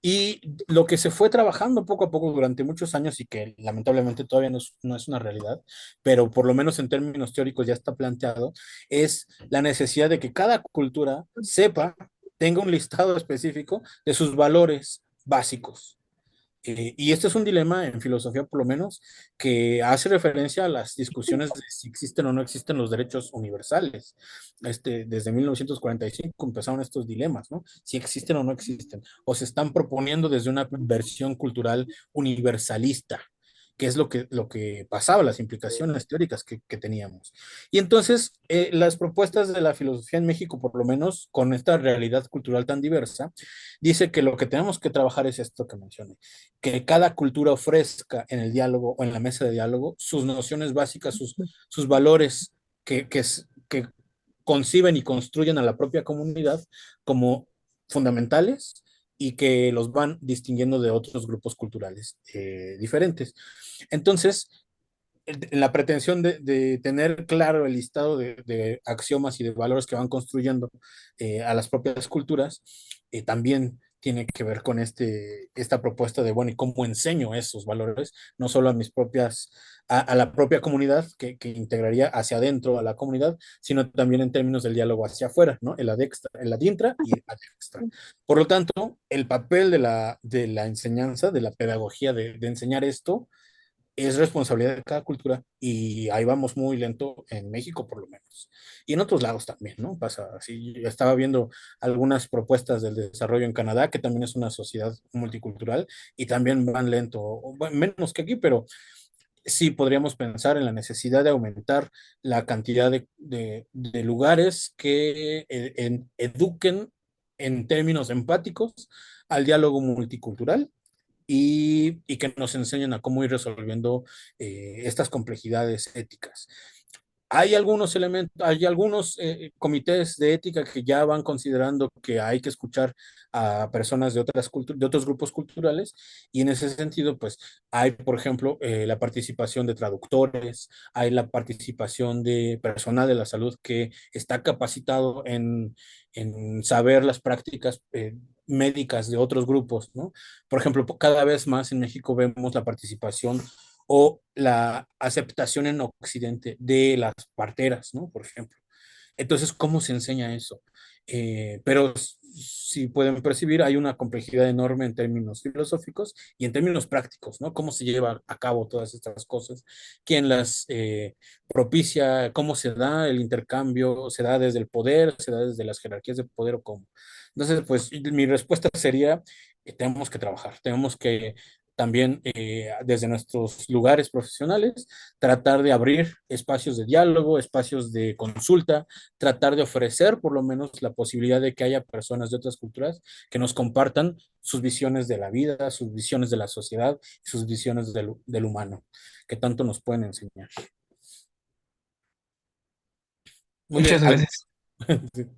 Y lo que se fue trabajando poco a poco durante muchos años y que lamentablemente todavía no es una realidad, pero por lo menos en términos teóricos ya está planteado, es la necesidad de que cada cultura sepa, tenga un listado específico de sus valores básicos. Y este es un dilema en filosofía, por lo menos, que hace referencia a las discusiones de si existen o no existen los derechos universales. Desde 1945 empezaron estos dilemas, ¿no? Si existen o no existen, o se están proponiendo desde una versión cultural universalista, que es lo que pasaba, las implicaciones teóricas que teníamos. Y entonces, las propuestas de la filosofía en México, por lo menos con esta realidad cultural tan diversa, dice que lo que tenemos que trabajar es esto que mencioné, que cada cultura ofrezca en el diálogo o en la mesa de diálogo sus nociones básicas, sus valores que conciben y construyen a la propia comunidad como fundamentales y que los van distinguiendo de otros grupos culturales diferentes. Entonces, la pretensión tener claro el listado de axiomas y de valores que van construyendo a las propias culturas, también tiene que ver con esta propuesta de, bueno, ¿y cómo enseño esos valores? No solo a mis propias, a la propia comunidad que integraría hacia adentro a la comunidad, sino también en términos del diálogo hacia afuera, ¿no? El adintra y el adextra. Por lo tanto, el papel de la enseñanza, de la pedagogía, de enseñar esto, es responsabilidad de cada cultura y ahí vamos muy lento en México por lo menos. Y en otros lados también, ¿no? Pasa así. Yo estaba viendo algunas propuestas del desarrollo en Canadá, que también es una sociedad multicultural y también van lento, bueno, menos que aquí, pero sí podríamos pensar en la necesidad de aumentar la cantidad de lugares que eduquen en términos empáticos al diálogo multicultural y que nos enseñen a cómo ir resolviendo estas complejidades éticas. Hay algunos elementos, hay algunos comités de ética que ya van considerando que hay que escuchar a personas de otros grupos culturales y en ese sentido, pues hay, por ejemplo, la participación de traductores, hay la participación de personal de la salud que está capacitado en saber las prácticas médicas de otros grupos, ¿no? Por ejemplo, cada vez más en México vemos la participación o la aceptación en Occidente de las parteras, ¿no? Por ejemplo. Entonces, ¿cómo se enseña eso? Pero si pueden percibir, hay una complejidad enorme en términos filosóficos y en términos prácticos, ¿no? ¿Cómo se lleva a cabo todas estas cosas? ¿Quién las propicia? ¿Cómo se da el intercambio? ¿Se da desde el poder? ¿Se da desde las jerarquías de poder o cómo? Entonces, pues mi respuesta sería, tenemos que trabajar, tenemos que también desde nuestros lugares profesionales, tratar de abrir espacios de diálogo, espacios de consulta, tratar de ofrecer por lo menos la posibilidad de que haya personas de otras culturas que nos compartan sus visiones de la vida, sus visiones de la sociedad, sus visiones del humano, que tanto nos pueden enseñar. Muy bien, Muchas gracias.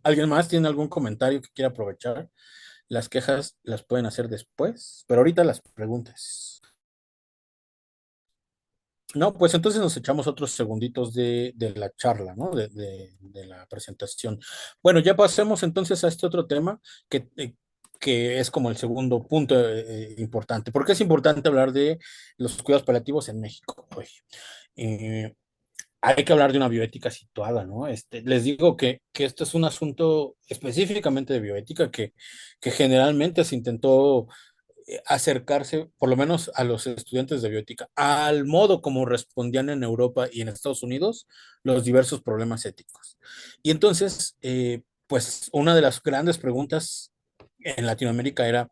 ¿alguien más tiene algún comentario que quiera aprovechar? Las quejas las pueden hacer después, pero ahorita las preguntas. No, pues entonces nos echamos otros segunditos de la charla, ¿no? De la presentación. Bueno, ya pasemos entonces a este otro tema que es como el segundo punto importante. ¿Por qué es importante hablar de los cuidados paliativos en México hoy? Eh, Hay que hablar de una bioética situada, ¿no? Les digo que esto es un asunto específicamente de bioética que generalmente se intentó acercarse, por lo menos a los estudiantes de bioética, al modo como respondían en Europa y en Estados Unidos los diversos problemas éticos. Y entonces, pues una de las grandes preguntas en Latinoamérica era,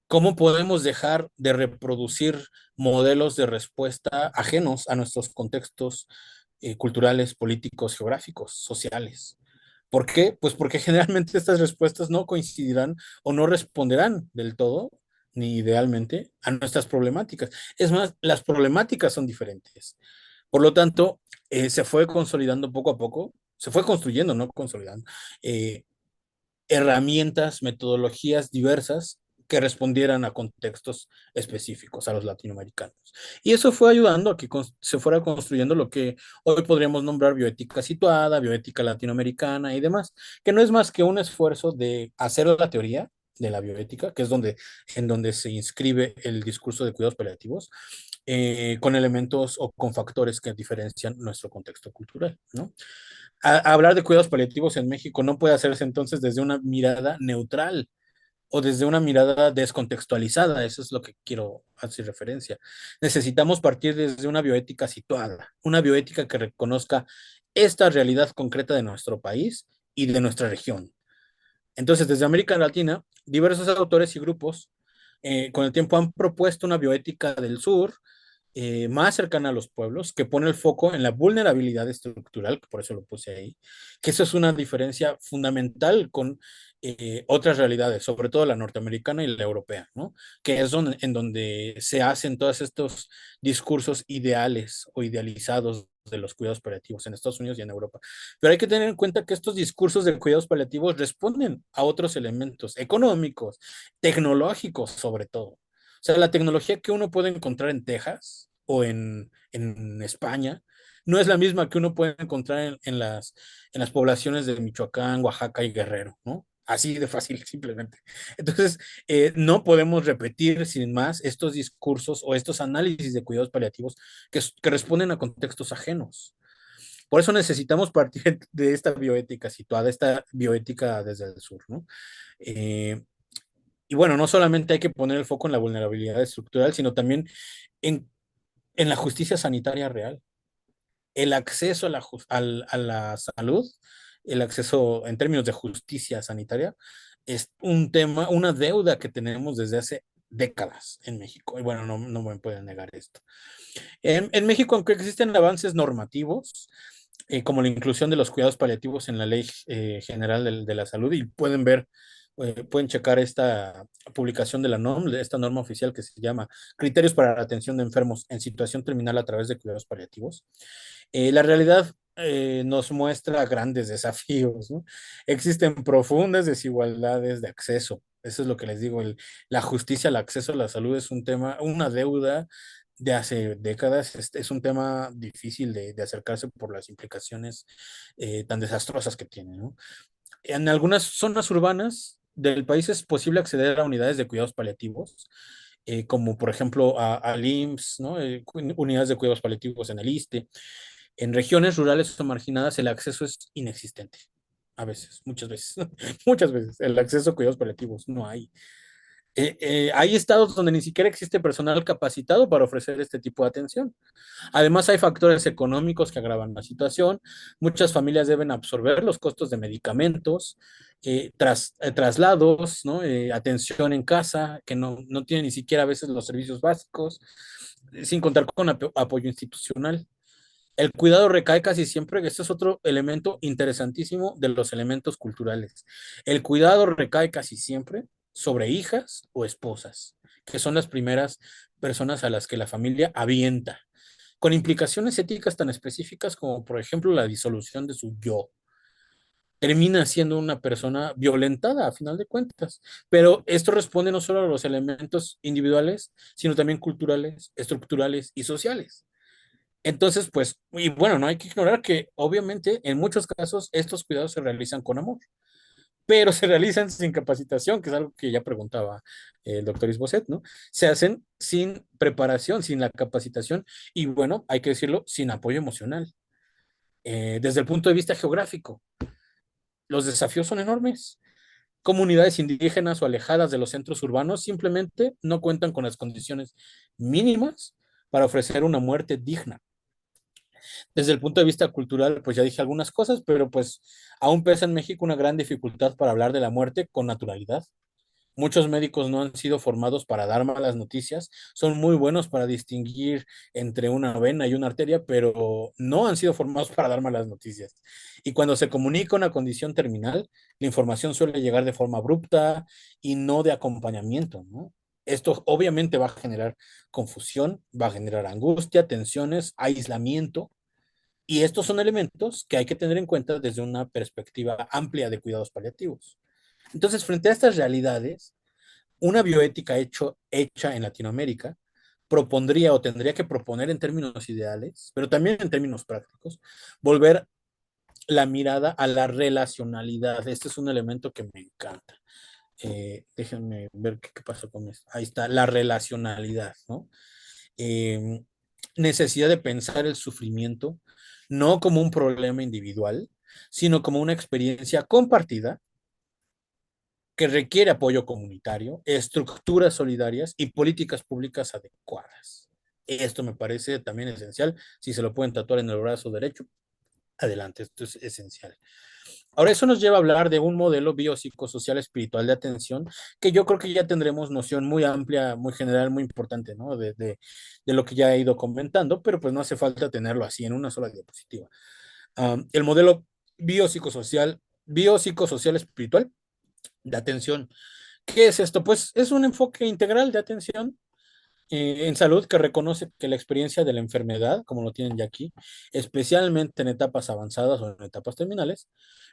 ¿cómo podemos dejar de reproducir modelos de respuesta ajenos a nuestros contextos culturales, políticos, geográficos, sociales? ¿Por qué? Pues porque generalmente estas respuestas no coincidirán o no responderán del todo, ni idealmente, a nuestras problemáticas. Es más, las problemáticas son diferentes. Por lo tanto, se fue consolidando poco a poco, se fue construyendo, no consolidando, eh, herramientas, metodologías diversas que respondieran a contextos específicos a los latinoamericanos. Y eso fue ayudando a que se fuera construyendo lo que hoy podríamos nombrar bioética situada, bioética latinoamericana y demás, que no es más que un esfuerzo de hacer la teoría de la bioética, que es en donde se inscribe el discurso de cuidados paliativos, con elementos o con factores que diferencian nuestro contexto cultural, ¿no? Hablar de cuidados paliativos en México no puede hacerse entonces desde una mirada neutral o desde una mirada descontextualizada, eso es lo que quiero hacer referencia. Necesitamos partir desde una bioética situada, una bioética que reconozca esta realidad concreta de nuestro país y de nuestra región. Entonces, desde América Latina, diversos autores y grupos con el tiempo han propuesto una bioética del sur más cercana a los pueblos, que pone el foco en la vulnerabilidad estructural, que por eso lo puse ahí, que eso es una diferencia fundamental con otras realidades, sobre todo la norteamericana y la europea, ¿no? Que es en donde se hacen todos estos discursos ideales o idealizados de los cuidados paliativos en Estados Unidos y en Europa. Pero hay que tener en cuenta que estos discursos de cuidados paliativos responden a otros elementos económicos, tecnológicos sobre todo. O sea, la tecnología que uno puede encontrar en Texas o en España no es la misma que uno puede encontrar en las poblaciones de Michoacán, Oaxaca y Guerrero, ¿no? Así de fácil, simplemente. Entonces, no podemos repetir sin más estos discursos o estos análisis de cuidados paliativos que responden a contextos ajenos. Por eso necesitamos partir de esta bioética situada, esta bioética desde el sur, ¿no? Eh, y bueno, no solamente hay que poner el foco en la vulnerabilidad estructural, sino también en, en la justicia sanitaria real. El acceso a la salud, el acceso en términos de justicia sanitaria, es un tema, una deuda que tenemos desde hace décadas en México. Y bueno, no me pueden negar esto. En México, aunque existen avances normativos, como la inclusión de los cuidados paliativos en la Ley General de la Salud, y pueden checar esta publicación de la NOM, de esta norma oficial que se llama Criterios para la atención de enfermos en situación terminal a través de cuidados paliativos. La realidad nos muestra grandes desafíos, ¿no? Existen profundas desigualdades de acceso. Eso es lo que les digo, la justicia, el acceso a la salud es un tema, una deuda de hace décadas. Es un tema difícil de acercarse por las implicaciones tan desastrosas que tiene, ¿no? En algunas zonas urbanas del país es posible acceder a unidades de cuidados paliativos, como por ejemplo al IMSS, ¿no? Unidades de cuidados paliativos en el ISSSTE. En regiones rurales o marginadas el acceso es inexistente. A veces, muchas veces, muchas veces. El acceso a cuidados paliativos no hay. Hay estados donde ni siquiera existe personal capacitado para ofrecer este tipo de atención. Además, hay factores económicos que agravan la situación. Muchas familias deben absorber los costos de medicamentos, traslados, ¿no? Atención en casa, que no tienen ni siquiera a veces los servicios básicos, sin contar con apoyo institucional. El cuidado recae casi siempre, este es otro elemento interesantísimo de los elementos culturales. El cuidado recae casi siempre sobre hijas o esposas, que son las primeras personas a las que la familia avienta, con implicaciones éticas tan específicas como, por ejemplo, la disolución de su yo. termina siendo una persona violentada a final de cuentas. Pero esto responde no solo a los elementos individuales, sino también culturales, estructurales y sociales. Entonces, pues, y bueno, no hay que ignorar que obviamente en muchos casos estos cuidados se realizan con amor, pero se realizan sin capacitación, que es algo que ya preguntaba el doctor Isboset, ¿no? Se hacen sin preparación, sin la capacitación y bueno, hay que decirlo, sin apoyo emocional. Desde el punto de vista geográfico, los desafíos son enormes. Comunidades indígenas o alejadas de los centros urbanos simplemente no cuentan con las condiciones mínimas para ofrecer una muerte digna. Desde el punto de vista cultural, pues ya dije algunas cosas, pero pues aún pesa en México una gran dificultad para hablar de la muerte con naturalidad. Muchos médicos no han sido formados para dar malas noticias, son muy buenos para distinguir entre una vena y una arteria, pero no han sido formados para dar malas noticias. Y cuando se comunica una condición terminal, la información suele llegar de forma abrupta y no de acompañamiento, ¿no? Esto obviamente va a generar confusión, va a generar angustia, tensiones, aislamiento, y estos son elementos que hay que tener en cuenta desde una perspectiva amplia de cuidados paliativos. Entonces, frente a estas realidades, una bioética hecha en Latinoamérica propondría o tendría que proponer en términos ideales, pero también en términos prácticos, volver la mirada a la relacionalidad. Este es un elemento que me encanta. Déjenme ver qué pasó con esto. Ahí está, la relacionalidad, ¿no? Eh, Necesidad de pensar el sufrimiento no como un problema individual, sino como una experiencia compartida que requiere apoyo comunitario, estructuras solidarias y políticas públicas adecuadas. Esto me parece también esencial. Si se lo pueden tatuar en el brazo derecho, adelante, esto es esencial. Ahora, eso nos lleva a hablar de un modelo biopsicosocial espiritual de atención, que yo creo que ya tendremos noción muy amplia, muy general, muy importante, ¿no? De lo que ya he ido comentando, pero pues no hace falta tenerlo así en una sola diapositiva. El modelo biopsicosocial, biopsicosocial espiritual de atención. ¿Qué es esto? Pues es un enfoque integral de atención en salud que reconoce que la experiencia de la enfermedad, como lo tienen ya aquí, especialmente en etapas avanzadas o en etapas terminales,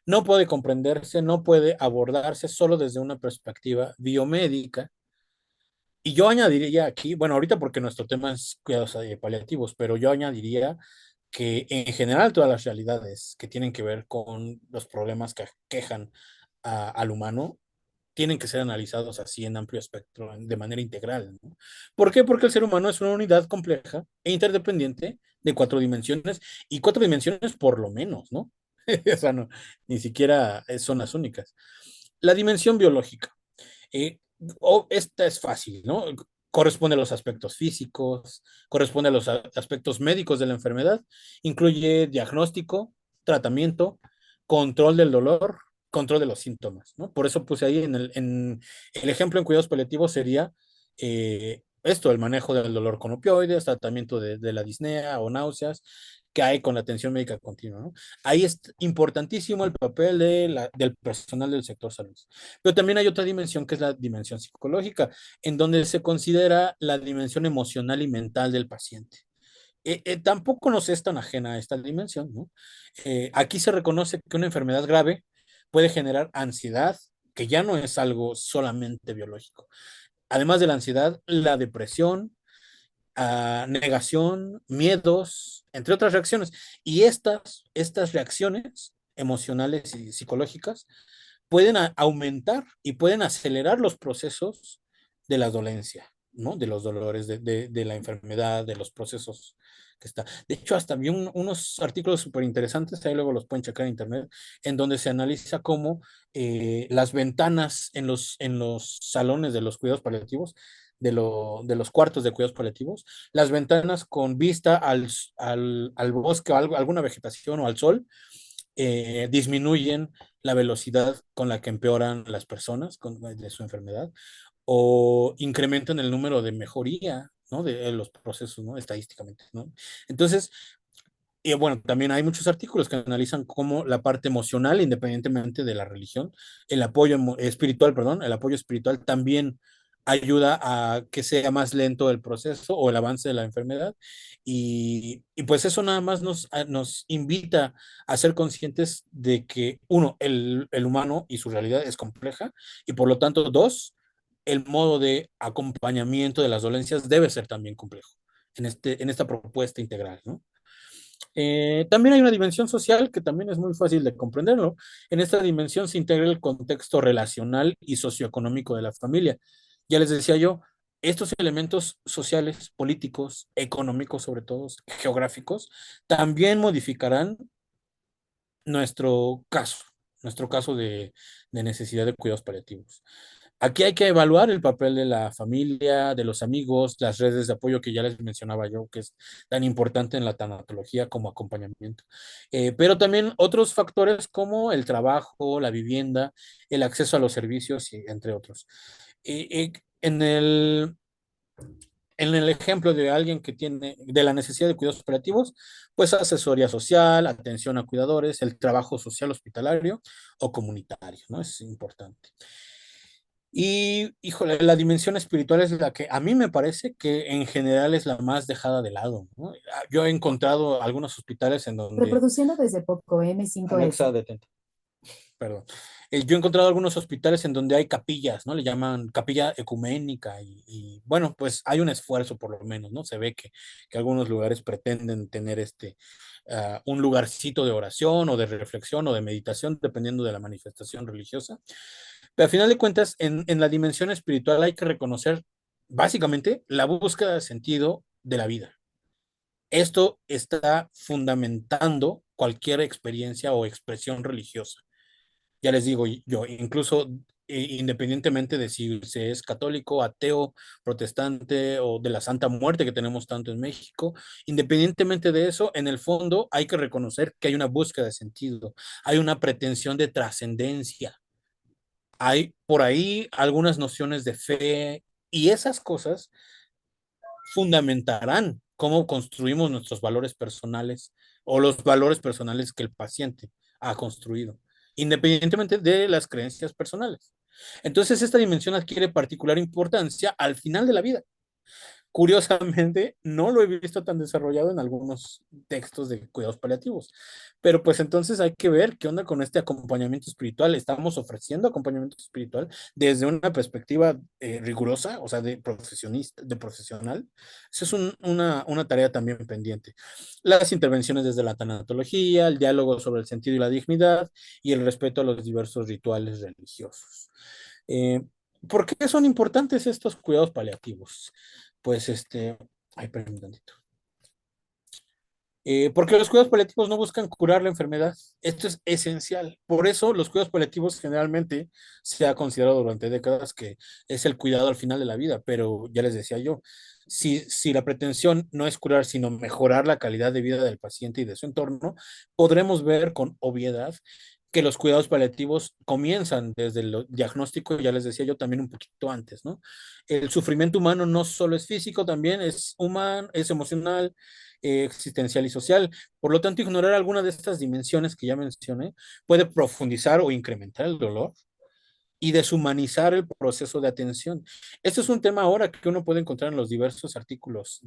no puede comprenderse, no puede abordarse solo desde una perspectiva biomédica. Y yo añadiría aquí, bueno, ahorita porque nuestro tema es cuidados paliativos, pero yo añadiría que en general todas las realidades que tienen que ver con los problemas que quejan al humano tienen que ser analizados así en amplio espectro, de manera integral, ¿no? ¿Por qué? Porque el ser humano es una unidad compleja e interdependiente de cuatro dimensiones, y cuatro dimensiones por lo menos, ¿no? O sea, no, ni siquiera son las únicas. La dimensión biológica. Eh, Esta es fácil, ¿no? Corresponde a los aspectos físicos, corresponde a los aspectos médicos de la enfermedad, incluye diagnóstico, tratamiento, control del dolor, control de los síntomas, ¿no? Por eso puse ahí en el ejemplo en cuidados paliativos sería esto, el manejo del dolor con opioides, tratamiento de la disnea o náuseas que hay con la atención médica continua, ¿no? Ahí es importantísimo el papel del personal del sector salud. Pero también hay otra dimensión que es la dimensión psicológica, en donde se considera la dimensión emocional y mental del paciente. Tampoco nos es tan ajena a esta dimensión, ¿no? Aquí se reconoce que una enfermedad grave puede generar ansiedad, que ya no es algo solamente biológico. Además de la ansiedad, la depresión, negación, miedos, entre otras reacciones. Y estas reacciones emocionales y psicológicas pueden aumentar y pueden acelerar los procesos de la dolencia, ¿no? De los dolores, de la enfermedad, de los procesos que está. De hecho, hasta vi unos artículos súper interesantes, ahí luego los pueden checar en internet, en donde se analiza cómo las ventanas en los salones de los cuidados paliativos, de los cuartos de cuidados paliativos, las ventanas con vista al bosque o alguna vegetación o al sol, disminuyen la velocidad con la que empeoran las personas de su enfermedad o incrementan el número de mejoría, ¿no? De los procesos, ¿no? Estadísticamente, ¿no? Entonces, y bueno, también hay muchos artículos que analizan cómo la parte emocional, independientemente de la religión, el apoyo espiritual, perdón, el apoyo espiritual también ayuda a que sea más lento el proceso o el avance de la enfermedad. Y pues eso nada más nos invita a ser conscientes de que, uno, el humano y su realidad es compleja y por lo tanto, dos, el modo de acompañamiento de las dolencias debe ser también complejo en esta propuesta integral, ¿no? También hay una dimensión social que también es muy fácil de comprenderlo. En esta dimensión se integra el contexto relacional y socioeconómico de la familia. Ya les decía yo, estos elementos sociales, políticos, económicos, sobre todo, geográficos, también modificarán nuestro caso, nuestro caso de necesidad de cuidados paliativos. Aquí hay que evaluar el papel de la familia, de los amigos, las redes de apoyo que ya les mencionaba yo, que es tan importante en la tanatología como acompañamiento. Pero también otros factores como el trabajo, la vivienda, el acceso a los servicios, y entre otros. En en el ejemplo de alguien que tiene de la necesidad de cuidados operativos, pues asesoría social, atención a cuidadores, el trabajo social hospitalario o comunitario, ¿no? Es importante. Y, híjole, la dimensión espiritual es la que a mí me parece que en general es la más dejada de lado, ¿no? Yo he encontrado algunos hospitales en donde... Reproduciendo desde Poco M5S. Alexa, detente. Perdón. Yo he encontrado algunos hospitales en donde hay capillas, ¿no? Le llaman capilla ecuménica bueno, pues hay un esfuerzo por lo menos, ¿no? Se ve que algunos lugares pretenden tener un lugarcito de oración o de reflexión o de meditación, dependiendo de la manifestación religiosa. Pero a final de cuentas, en la dimensión espiritual hay que reconocer básicamente la búsqueda de sentido de la vida. Esto está fundamentando cualquier experiencia o expresión religiosa. Ya les digo yo, incluso independientemente de si se es católico, ateo, protestante o de la Santa Muerte que tenemos tanto en México, independientemente de eso, en el fondo hay que reconocer que hay una búsqueda de sentido, hay una pretensión de trascendencia, hay por ahí algunas nociones de fe y esas cosas fundamentarán cómo construimos nuestros valores personales o los valores personales que el paciente ha construido, independientemente de las creencias personales. Entonces, esta dimensión adquiere particular importancia al final de la vida. Curiosamente, no lo he visto tan desarrollado en algunos textos de cuidados paliativos, pero pues entonces hay que ver qué onda con este acompañamiento espiritual. Estamos ofreciendo acompañamiento espiritual desde una perspectiva rigurosa, o sea, de profesionista, de profesional. Eso es una tarea también pendiente. Las intervenciones desde la tanatología, el diálogo sobre el sentido y la dignidad y el respeto a los diversos rituales religiosos. Eh, ¿Por qué son importantes estos cuidados paliativos? Pues ay, perdón un tantito. Porque los cuidados paliativos no buscan curar la enfermedad. Esto es esencial. Por eso los cuidados paliativos generalmente se ha considerado durante décadas que es el cuidado al final de la vida, pero ya les decía yo, si la pretensión no es curar, sino mejorar la calidad de vida del paciente y de su entorno, podremos ver con obviedad que los cuidados paliativos comienzan desde el diagnóstico, ya les decía yo también un poquito antes, ¿no? El sufrimiento humano no solo es físico, también es humano, es emocional, existencial y social. Por lo tanto, ignorar alguna de estas dimensiones que ya mencioné puede profundizar o incrementar el dolor y deshumanizar el proceso de atención. Este es un tema ahora que uno puede encontrar en los diversos artículos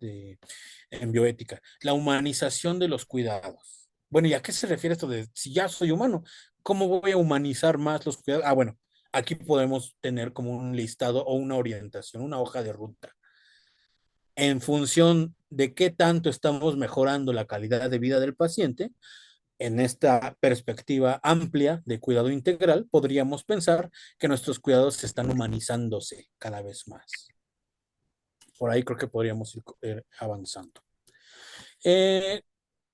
en bioética, la humanización de los cuidados. Bueno, ¿y a qué se refiere esto de si ya soy humano? ¿Cómo voy a humanizar más los cuidados? Ah, bueno, aquí podemos tener como un listado o una orientación, una hoja de ruta en función de qué tanto estamos mejorando la calidad de vida del paciente. En esta perspectiva amplia de cuidado integral, podríamos pensar que nuestros cuidados están humanizándose cada vez más. Por ahí creo que podríamos ir avanzando. Eh,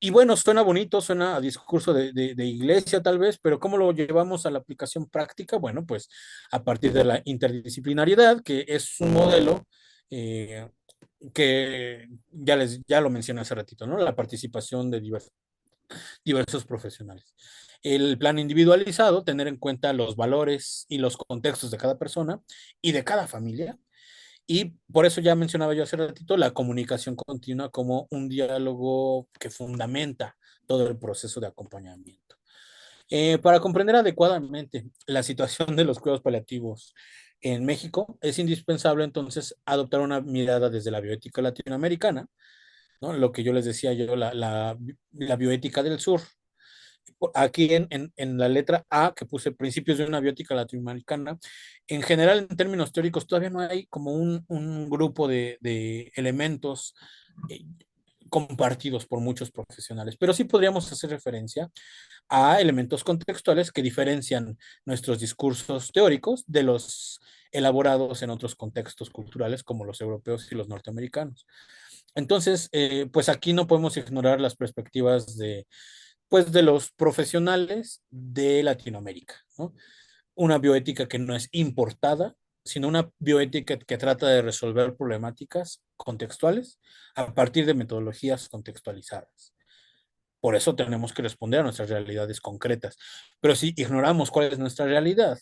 y bueno, suena bonito, suena a discurso de iglesia tal vez, pero ¿cómo lo llevamos a la aplicación práctica? Bueno, pues a partir de la interdisciplinariedad, que es un modelo eh, que ya lo mencioné hace ratito, ¿no? La participación de diversos profesionales. El plan individualizado, tener en cuenta los valores y los contextos de cada persona y de cada familia. Y por eso ya mencionaba yo hace ratito la comunicación continua como un diálogo que fundamenta todo el proceso de acompañamiento. Para comprender adecuadamente la situación de los cuidados paliativos en México, es indispensable entonces adoptar una mirada desde la bioética latinoamericana, ¿no? Lo que yo les decía yo, la bioética del sur. Aquí en la letra A, que puse principios de una biótica latinoamericana, en general, en términos teóricos, todavía no hay como un grupo de elementos eh, compartidos por muchos profesionales, pero sí podríamos hacer referencia a elementos contextuales que diferencian nuestros discursos teóricos de los elaborados en otros contextos culturales como los europeos y los norteamericanos. Entonces, pues aquí no podemos ignorar las perspectivas pues, de los profesionales de Latinoamérica, ¿no? Una bioética que no es importada, sino una bioética que trata de resolver problemáticas contextuales a partir de metodologías contextualizadas. Por eso tenemos que responder a nuestras realidades concretas. Pero si ignoramos cuál es nuestra realidad,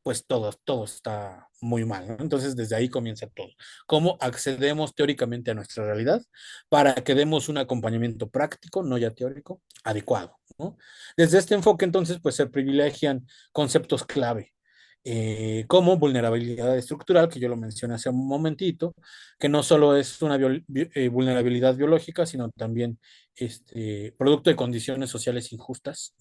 pues todo está muy mal, ¿no? Entonces, desde ahí comienza todo. ¿Cómo accedemos teóricamente a nuestra realidad para que demos un acompañamiento práctico, no ya teórico, adecuado, ¿no? Desde este enfoque, entonces, pues se privilegian conceptos clave, como vulnerabilidad estructural, que yo lo mencioné hace un momentito, que no solo es una vulnerabilidad biológica, sino también producto de condiciones sociales injustas,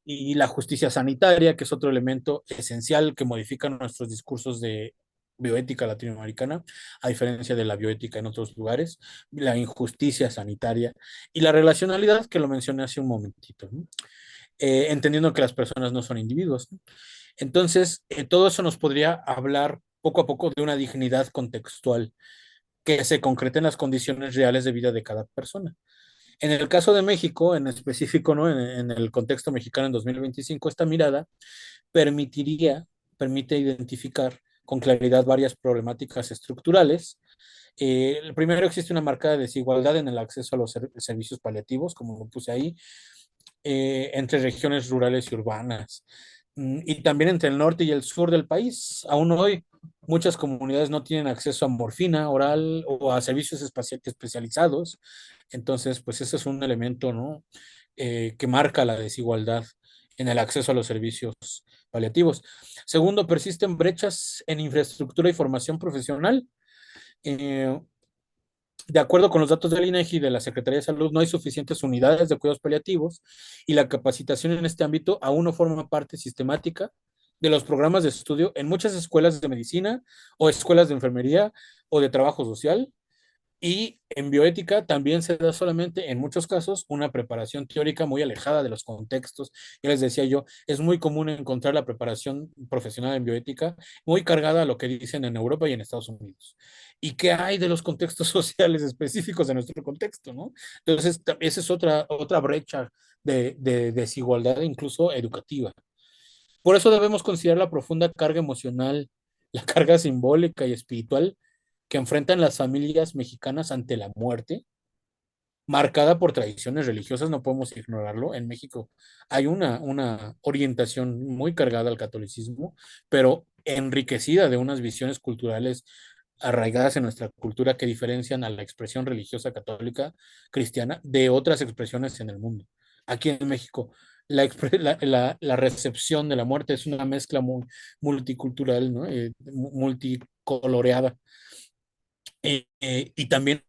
y la justicia sanitaria, que es otro elemento esencial que modifica nuestros discursos de bioética latinoamericana, a diferencia de la bioética en otros lugares, la injusticia sanitaria y la relacionalidad, que lo mencioné hace un momentito, ¿no? Entendiendo que las personas no son individuos, ¿no? Entonces, todo eso nos podría hablar poco a poco de una dignidad contextual que se concreta en las condiciones reales de vida de cada persona. En el caso de México, en específico, ¿no? En el contexto mexicano en 2025, esta mirada permitiría, permite identificar con claridad varias problemáticas estructurales. Primero, existe una marcada desigualdad en el acceso a los servicios paliativos, como lo puse ahí, entre regiones rurales y urbanas, y también entre el norte y el sur del país. Aún hoy, muchas comunidades no tienen acceso a morfina oral o a servicios especializados. Entonces, pues ese es un elemento, ¿no? Que marca la desigualdad en el acceso a los servicios paliativos. Segundo, persisten brechas en infraestructura y formación profesional. Eh, de acuerdo con los datos del INEGI y de la Secretaría de Salud, no hay suficientes unidades de cuidados paliativos y la capacitación en este ámbito aún no forma parte sistemática de los programas de estudio en muchas escuelas de medicina o escuelas de enfermería o de trabajo social. Y en bioética también se da solamente en muchos casos una preparación teórica muy alejada de los contextos. Ya les decía yo, es muy común encontrar la preparación profesional en bioética muy cargada a lo que dicen en Europa y en Estados Unidos. ¿Y qué hay de los contextos sociales específicos de nuestro contexto, no? Entonces, esa es otra brecha de desigualdad, incluso educativa. Por eso debemos considerar la profunda carga emocional, la carga simbólica y espiritual que enfrentan las familias mexicanas ante la muerte, marcada por tradiciones religiosas, no podemos ignorarlo. En México hay una orientación muy cargada al catolicismo, pero enriquecida de unas visiones culturales arraigadas en nuestra cultura que diferencian a la expresión religiosa católica cristiana de otras expresiones en el mundo. Aquí en México, la recepción de la muerte es una mezcla muy multicultural, ¿no? Multicoloreada. Y también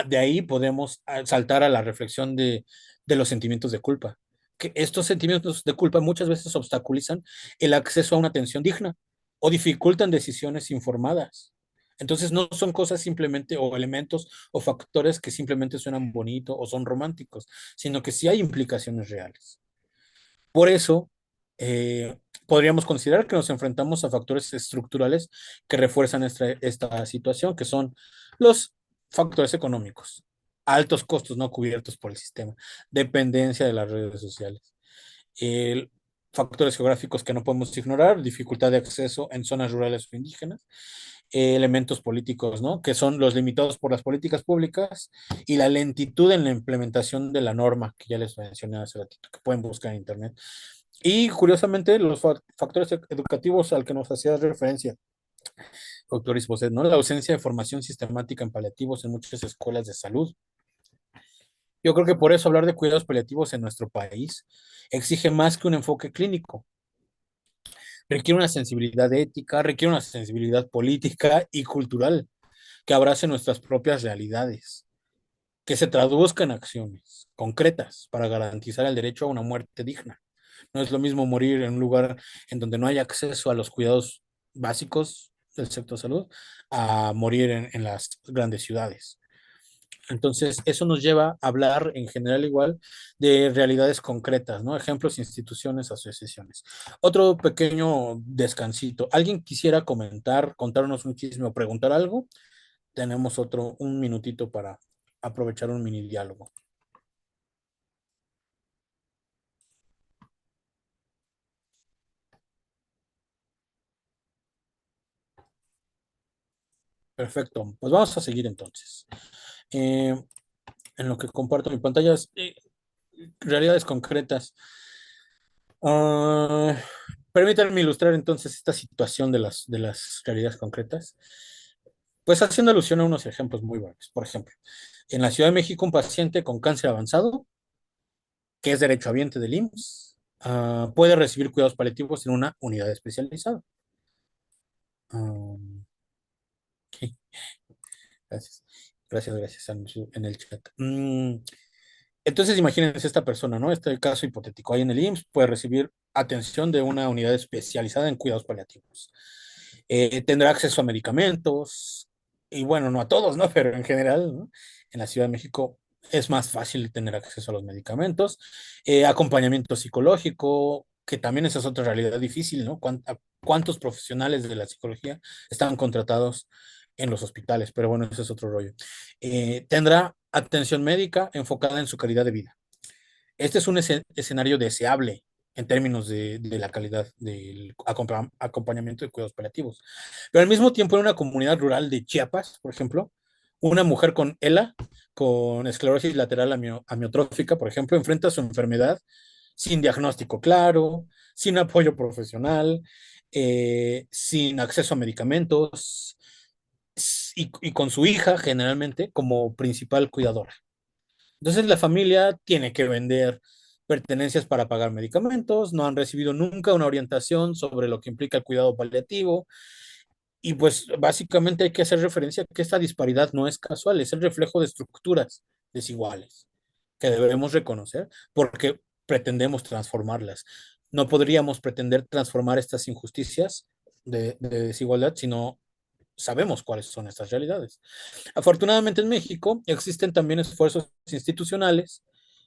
de ahí podemos saltar a la reflexión de los sentimientos de culpa. Que estos sentimientos de culpa muchas veces obstaculizan el acceso a una atención digna o dificultan decisiones informadas. Entonces no son cosas simplemente o elementos o factores que simplemente suenan bonito o son románticos, sino que sí hay implicaciones reales. Por eso, podríamos considerar que nos enfrentamos a factores estructurales que refuerzan esta situación, que son los factores económicos, altos costos no cubiertos por el sistema, dependencia de las redes sociales, el, factores geográficos que no podemos ignorar, dificultad de acceso en zonas rurales o indígenas, elementos políticos, ¿no? Que son los limitados por las políticas públicas y la lentitud en la implementación de la norma, que ya les mencioné hace ratito, que pueden buscar en Internet. Y curiosamente, los factores educativos al que nos hacía referencia, doctor Isboset, ¿no? La ausencia de formación sistemática en paliativos en muchas escuelas de salud. Yo creo que por eso hablar de cuidados paliativos en nuestro país exige más que un enfoque clínico. Requiere una sensibilidad ética, requiere una sensibilidad política y cultural que abrace nuestras propias realidades, que se traduzca en acciones concretas para garantizar el derecho a una muerte digna. No es lo mismo morir en un lugar en donde no hay acceso a los cuidados básicos del sector salud a morir en las grandes ciudades. Entonces, eso nos lleva a hablar en general igual de realidades concretas, ¿no? Ejemplos, instituciones, asociaciones. Otro pequeño descansito. ¿Alguien quisiera comentar, contarnos un chisme o preguntar algo? Tenemos un minutito para aprovechar un mini diálogo. Perfecto. Pues vamos a seguir entonces. Eh, en lo que comparto mi pantalla, realidades concretas. Ah, permítanme ilustrar entonces esta situación de las realidades concretas, pues haciendo alusión a unos ejemplos muy buenos. Por ejemplo, en la Ciudad de México, un paciente con cáncer avanzado, que es derechohabiente del IMSS, puede recibir cuidados paliativos en una unidad especializada. Ah, ok, gracias. Gracias en el chat. Entonces, imagínense esta persona, ¿no? Este caso hipotético. Ahí en el IMSS puede recibir atención de una unidad especializada en cuidados paliativos. Tendrá acceso a medicamentos, y bueno, no a todos, ¿no? Pero en general, ¿no? En la Ciudad de México es más fácil tener acceso a los medicamentos. Acompañamiento psicológico, que también esa es otra realidad difícil, ¿no? ¿Cuántos profesionales de la psicología están contratados en los hospitales? Pero bueno, ese es otro rollo. Tendrá atención médica enfocada en su calidad de vida. Este es un escenario deseable en términos de la calidad del acompañamiento de cuidados paliativos. Pero al mismo tiempo, en una comunidad rural de Chiapas, por ejemplo, una mujer con ELA, con esclerosis lateral amiotrófica, por ejemplo, enfrenta su enfermedad sin diagnóstico claro, sin apoyo profesional, sin acceso a medicamentos y con su hija generalmente como principal cuidadora. Entonces la familia tiene que vender pertenencias para pagar medicamentos, no han recibido nunca una orientación sobre lo que implica el cuidado paliativo y pues básicamente hay que hacer referencia a que esta disparidad no es casual, es el reflejo de estructuras desiguales que debemos reconocer porque pretendemos transformarlas. No podríamos pretender transformar estas injusticias de desigualdad si no sabemos cuáles son estas realidades. Afortunadamente en México existen también esfuerzos institucionales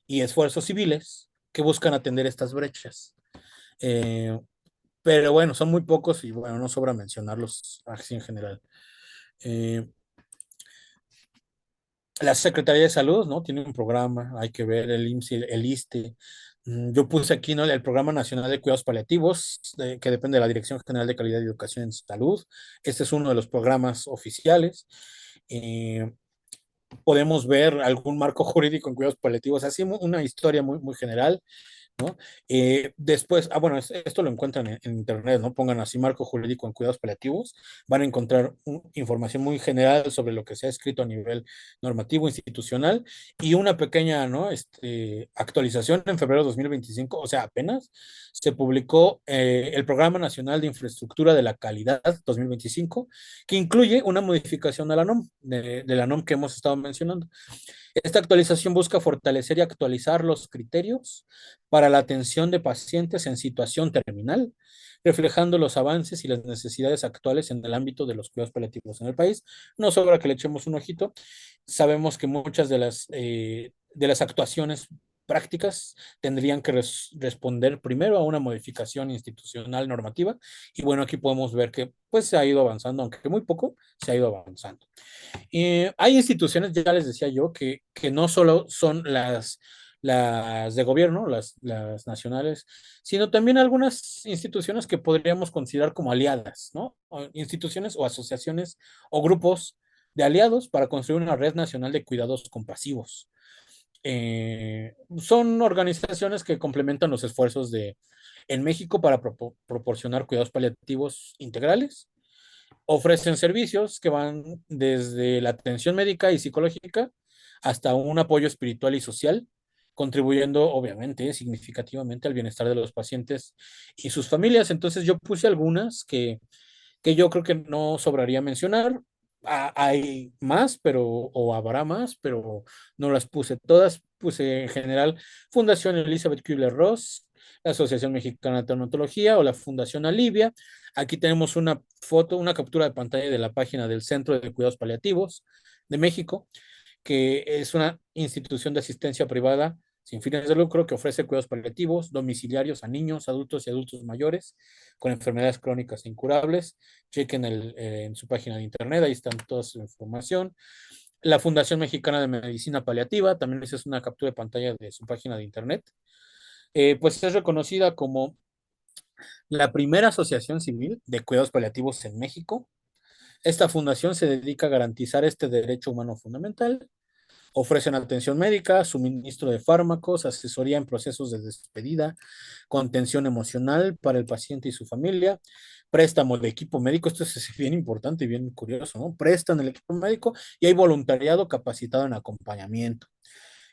y esfuerzos civiles que buscan atender estas brechas. Eh, pero bueno, son muy pocos y bueno, no sobra mencionarlos así en general. Eh, la Secretaría de Salud, ¿no? Tiene un programa, hay que ver el IMSS, el ISSSTE. Yo puse aquí, ¿no? El Programa Nacional de Cuidados Paliativos, que depende de la Dirección General de Calidad y Educación en Salud. Este es uno de los programas oficiales. Eh, podemos ver algún marco jurídico en cuidados paliativos, así una historia muy general, ¿no? Después, bueno, esto lo encuentran en internet, ¿no? Pongan así marco jurídico en cuidados paliativos, van a encontrar información muy general sobre lo que se ha escrito a nivel normativo, institucional, y una pequeña, ¿no? Actualización en febrero de 2025, o sea, apenas se publicó el Programa Nacional de Infraestructura de la Calidad 2025, que incluye una modificación a la NOM, de la NOM que hemos estado mencionando. Esta actualización busca fortalecer y actualizar los criterios para la atención de pacientes en situación terminal, reflejando los avances y las necesidades actuales en el ámbito de los cuidados paliativos en el país. No sobra que le echemos un ojito. Sabemos que muchas de las actuaciones prácticas tendrían que responder primero a una modificación institucional normativa y bueno, aquí podemos ver que pues se ha ido avanzando, aunque muy poco, se ha ido avanzando. Hay instituciones, ya les decía yo, que no solo son las de gobierno, las nacionales, sino también algunas instituciones que podríamos considerar como aliadas, ¿no? O instituciones o asociaciones o grupos de aliados para construir una red nacional de cuidados compasivos. Son organizaciones que complementan los esfuerzos en México para proporcionar cuidados paliativos integrales. Ofrecen servicios que van desde la atención médica y psicológica hasta un apoyo espiritual y social contribuyendo obviamente significativamente al bienestar de los pacientes y sus familias. Entonces yo puse algunas que yo creo que no sobraría mencionar. Hay más, pero, o habrá más, pero no las puse todas. Puse en general Fundación Elizabeth Kübler-Ross, la Asociación Mexicana de Traumatología o la Fundación Alivia. Aquí tenemos una foto, una captura de pantalla de la página del Centro de Cuidados Paliativos de México, que es una institución de asistencia privada sin fines de lucro que ofrece cuidados paliativos domiciliarios a niños, adultos y adultos mayores con enfermedades crónicas incurables. Chequen en su página de internet, ahí están toda su información. La Fundación Mexicana de Medicina Paliativa, también esa es una captura de pantalla de su página de internet. Pues es reconocida como la primera asociación civil de cuidados paliativos en México. Esta fundación se dedica a garantizar este derecho humano fundamental. Ofrecen atención médica, suministro de fármacos, asesoría en procesos de despedida, contención emocional para el paciente y su familia, préstamo de equipo médico. Esto es bien importante y bien curioso, ¿no? Prestan el equipo médico y hay voluntariado capacitado en acompañamiento.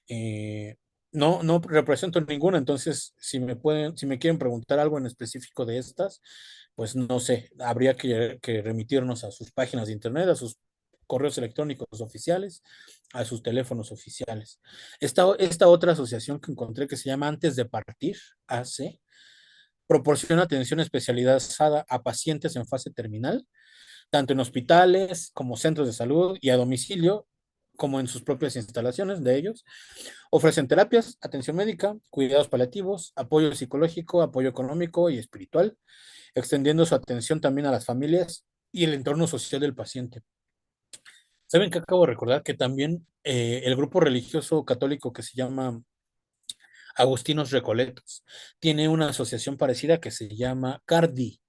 Eh, no represento ninguna, entonces si me quieren preguntar algo en específico de estas, pues no sé, habría que remitirnos a sus páginas de internet, a sus correos electrónicos oficiales, a sus teléfonos oficiales. Esta otra asociación que encontré que se llama Antes de Partir, AC, proporciona atención especializada a pacientes en fase terminal, tanto en hospitales como centros de salud y a domicilio, como en sus propias instalaciones de ellos. Ofrecen terapias, atención médica, cuidados paliativos, apoyo psicológico, apoyo económico y espiritual, extendiendo su atención también a las familias y el entorno social del paciente. ¿Saben qué acabo de recordar? Que también el grupo religioso católico que se llama Agustinos Recoletos tiene una asociación parecida que se llama CARDI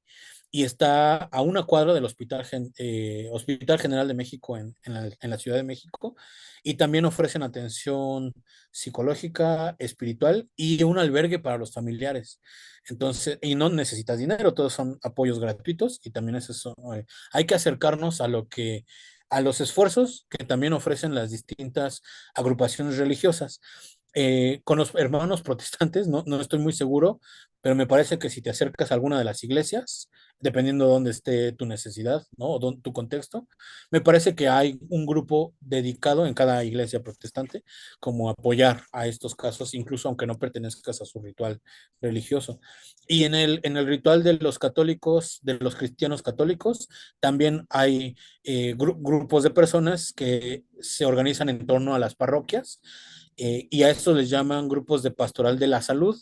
y está a una cuadra del Hospital General de México en la Ciudad de México, y también ofrecen atención psicológica, espiritual y un albergue para los familiares. Entonces, y no necesitas dinero, todos son apoyos gratuitos y también es eso. Hay que acercarnos a los esfuerzos que también ofrecen las distintas agrupaciones religiosas. Con los hermanos protestantes, no estoy muy seguro, pero me parece que si te acercas a alguna de las iglesias, dependiendo de dónde esté tu necesidad, ¿no? O tu contexto. Me parece que hay un grupo dedicado en cada iglesia protestante como apoyar a estos casos, incluso aunque no pertenezcas a su ritual religioso. Y en el ritual de los católicos, de los cristianos católicos, también hay grupos de personas que se organizan en torno a las parroquias, y a estos les llaman grupos de pastoral de la salud,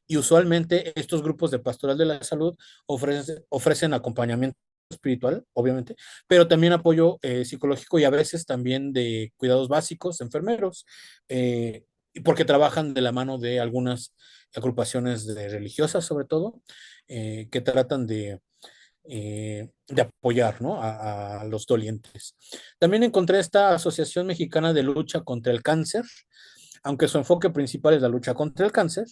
y usualmente estos grupos de pastoral de la salud ofrecen acompañamiento espiritual, obviamente, pero también apoyo psicológico y a veces también de cuidados básicos, enfermeros, porque trabajan de la mano de algunas agrupaciones religiosas, sobre todo, que tratan de apoyar, ¿no? A los dolientes. También encontré esta Asociación Mexicana de Lucha contra el Cáncer. Aunque su enfoque principal es la lucha contra el cáncer,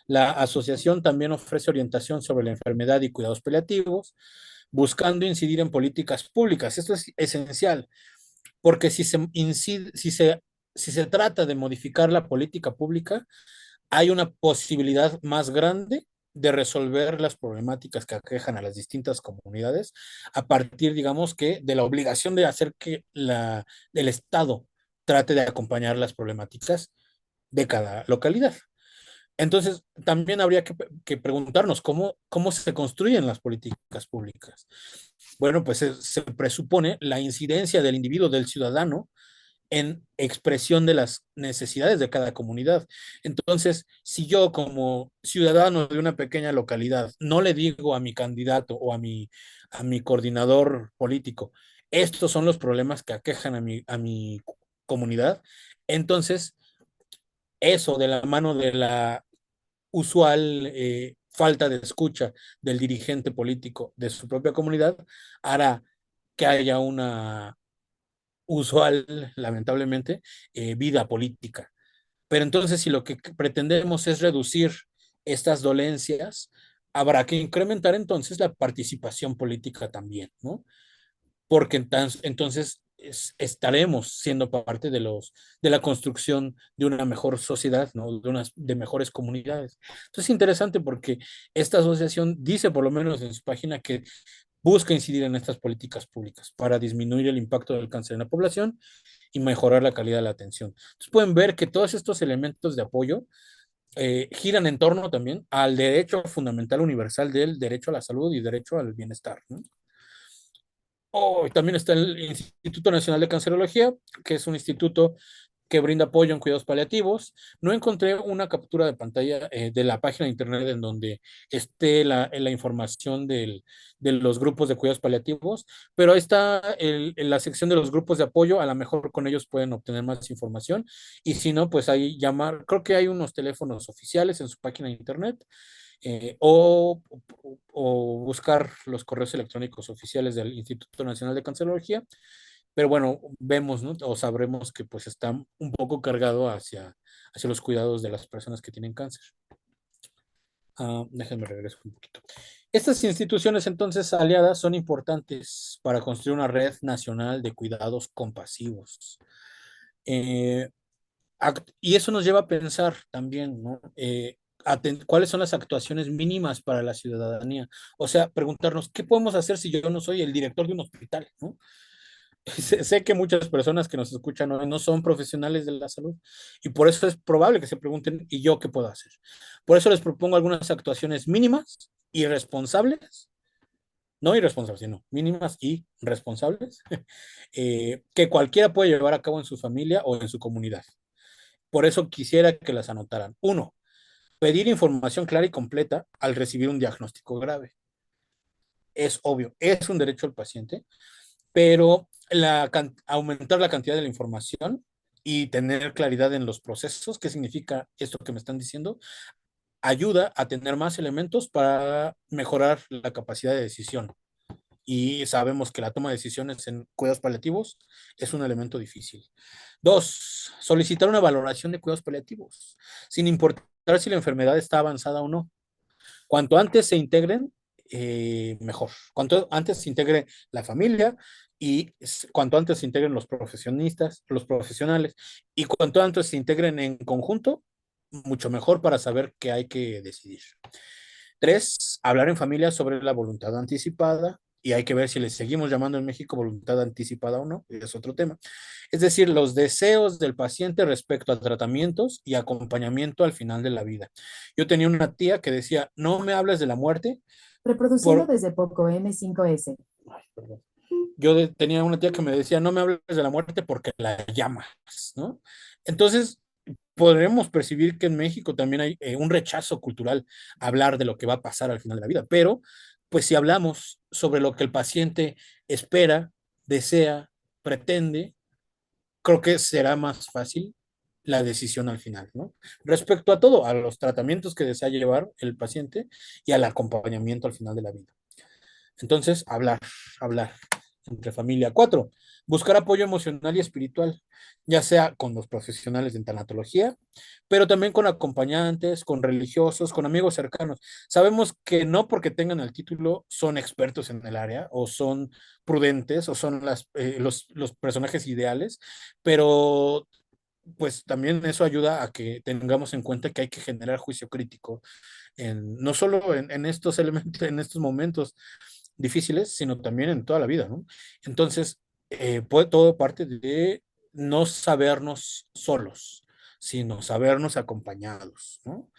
la asociación también ofrece orientación sobre la enfermedad y cuidados paliativos, buscando incidir en políticas públicas. Esto es esencial, porque si se trata de modificar la política pública, hay una posibilidad más grande de resolver las problemáticas que aquejan a las distintas comunidades a partir, digamos, que de la obligación de hacer que el Estado trate de acompañar las problemáticas de cada localidad. Entonces, también habría que preguntarnos cómo se construyen las políticas públicas. Bueno, pues se presupone la incidencia del individuo, del ciudadano, en expresión de las necesidades de cada comunidad. Entonces, si yo como ciudadano de una pequeña localidad no le digo a mi candidato o a mi coordinador político, estos son los problemas que aquejan a mi comunidad, entonces eso de la mano de la usual falta de escucha del dirigente político de su propia comunidad hará que haya una usual, lamentablemente, vida política. Pero entonces, si lo que pretendemos es reducir estas dolencias, habrá que incrementar entonces la participación política también, ¿no? Porque entonces estaremos siendo parte de la construcción de una mejor sociedad, ¿no? De mejores comunidades. Entonces es interesante porque esta asociación dice, por lo menos en su página, que busca incidir en estas políticas públicas para disminuir el impacto del cáncer en la población y mejorar la calidad de la atención. Entonces pueden ver que todos estos elementos de apoyo giran en torno también al derecho fundamental universal del derecho a la salud y derecho al bienestar, ¿no? Oh, también está el Instituto Nacional de Cancerología, que es un instituto que brinda apoyo en cuidados paliativos. No encontré una captura de pantalla de la página de internet en donde esté la información de los grupos de cuidados paliativos, pero ahí está en la sección de los grupos de apoyo. A lo mejor con ellos pueden obtener más información. Y si no, pues ahí llamar. Creo que hay unos teléfonos oficiales en su página de internet, eh, o, o buscar los correos electrónicos oficiales del Instituto Nacional de Cancerología. Pero bueno, vemos, ¿no? O sabremos que pues está un poco cargado hacia los cuidados de las personas que tienen cáncer. Déjenme regreso un poquito. Estas instituciones entonces aliadas son importantes para construir una red nacional de cuidados compasivos. Eh, y eso nos lleva a pensar también, ¿no? ¿Cuáles son las actuaciones mínimas para la ciudadanía? O sea, preguntarnos, ¿qué podemos hacer si yo no soy el director de un hospital, ¿no? Sé que muchas personas que nos escuchan hoy no son profesionales de la salud y por eso es probable que se pregunten, ¿y yo qué puedo hacer? Por eso les propongo algunas actuaciones mínimas y responsables, no irresponsables, sino mínimas y responsables, que cualquiera puede llevar a cabo en su familia o en su comunidad. Por eso quisiera que las anotaran. Uno, pedir información clara y completa al recibir un diagnóstico grave. Es obvio, es un derecho del paciente, pero aumentar la cantidad de la información y tener claridad en los procesos, qué significa esto que me están diciendo, ayuda a tener más elementos para mejorar la capacidad de decisión. Y sabemos que la toma de decisiones en cuidados paliativos es un elemento difícil. Dos, solicitar una valoración de cuidados paliativos, sin importar si la enfermedad está avanzada o no. Cuanto antes se integren, mejor. Cuanto antes se integre la familia y cuanto antes se integren los profesionistas, los profesionales, y cuanto antes se integren en conjunto, mucho mejor para saber qué hay que decidir. Tres, hablar en familia sobre la voluntad anticipada, y hay que ver si le seguimos llamando en México voluntad anticipada o no, es otro tema. Es decir, los deseos del paciente respecto a tratamientos y acompañamiento al final de la vida. Yo tenía una tía que decía, no me hables de la muerte. Reproduciendo Por... desde Poco M5S. Ay, perdón. Tenía una tía que me decía, no me hables de la muerte porque la llamas, ¿no? Entonces, podremos percibir que en México también hay un rechazo cultural a hablar de lo que va a pasar al final de la vida, pero pues si hablamos sobre lo que el paciente espera, desea, pretende, creo que será más fácil la decisión al final, ¿no? Respecto a todo, a los tratamientos que desea llevar el paciente y al acompañamiento al final de la vida. Entonces, hablar entre familia. Cuatro, buscar apoyo emocional y espiritual, ya sea con los profesionales de tanatología, pero también con acompañantes, con religiosos, con amigos cercanos. Sabemos que no porque tengan el título son expertos en el área o son prudentes o son los personajes ideales, pero pues también eso ayuda a que tengamos en cuenta que hay que generar juicio crítico, no solo en estos elementos, en estos momentos difíciles, sino también en toda la vida, ¿no? Entonces, puede todo parte de no sabernos solos, sino sabernos acompañados, ¿no?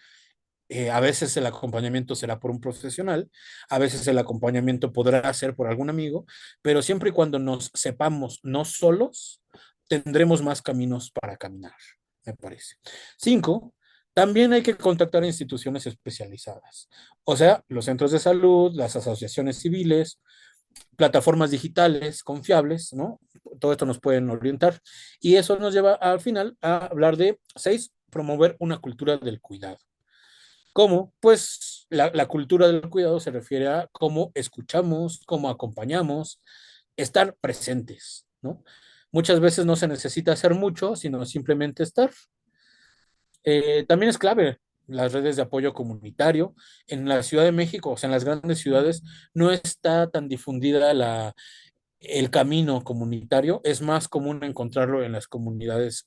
A veces el acompañamiento será por un profesional, a veces el acompañamiento podrá ser por algún amigo, pero siempre y cuando nos sepamos no solos, tendremos más caminos para caminar, me parece. Cinco, también hay que contactar a instituciones especializadas, o sea, los centros de salud, las asociaciones civiles, plataformas digitales confiables, ¿no? Todo esto nos pueden orientar y eso nos lleva al final a hablar de seis, promover una cultura del cuidado. ¿Cómo? Pues la cultura del cuidado se refiere a cómo escuchamos, cómo acompañamos, estar presentes, ¿no? Muchas veces no se necesita hacer mucho, sino simplemente estar. También es clave las redes de apoyo comunitario. En la Ciudad de México, o sea, en las grandes ciudades, no está tan difundida el camino comunitario es más común encontrarlo en las comunidades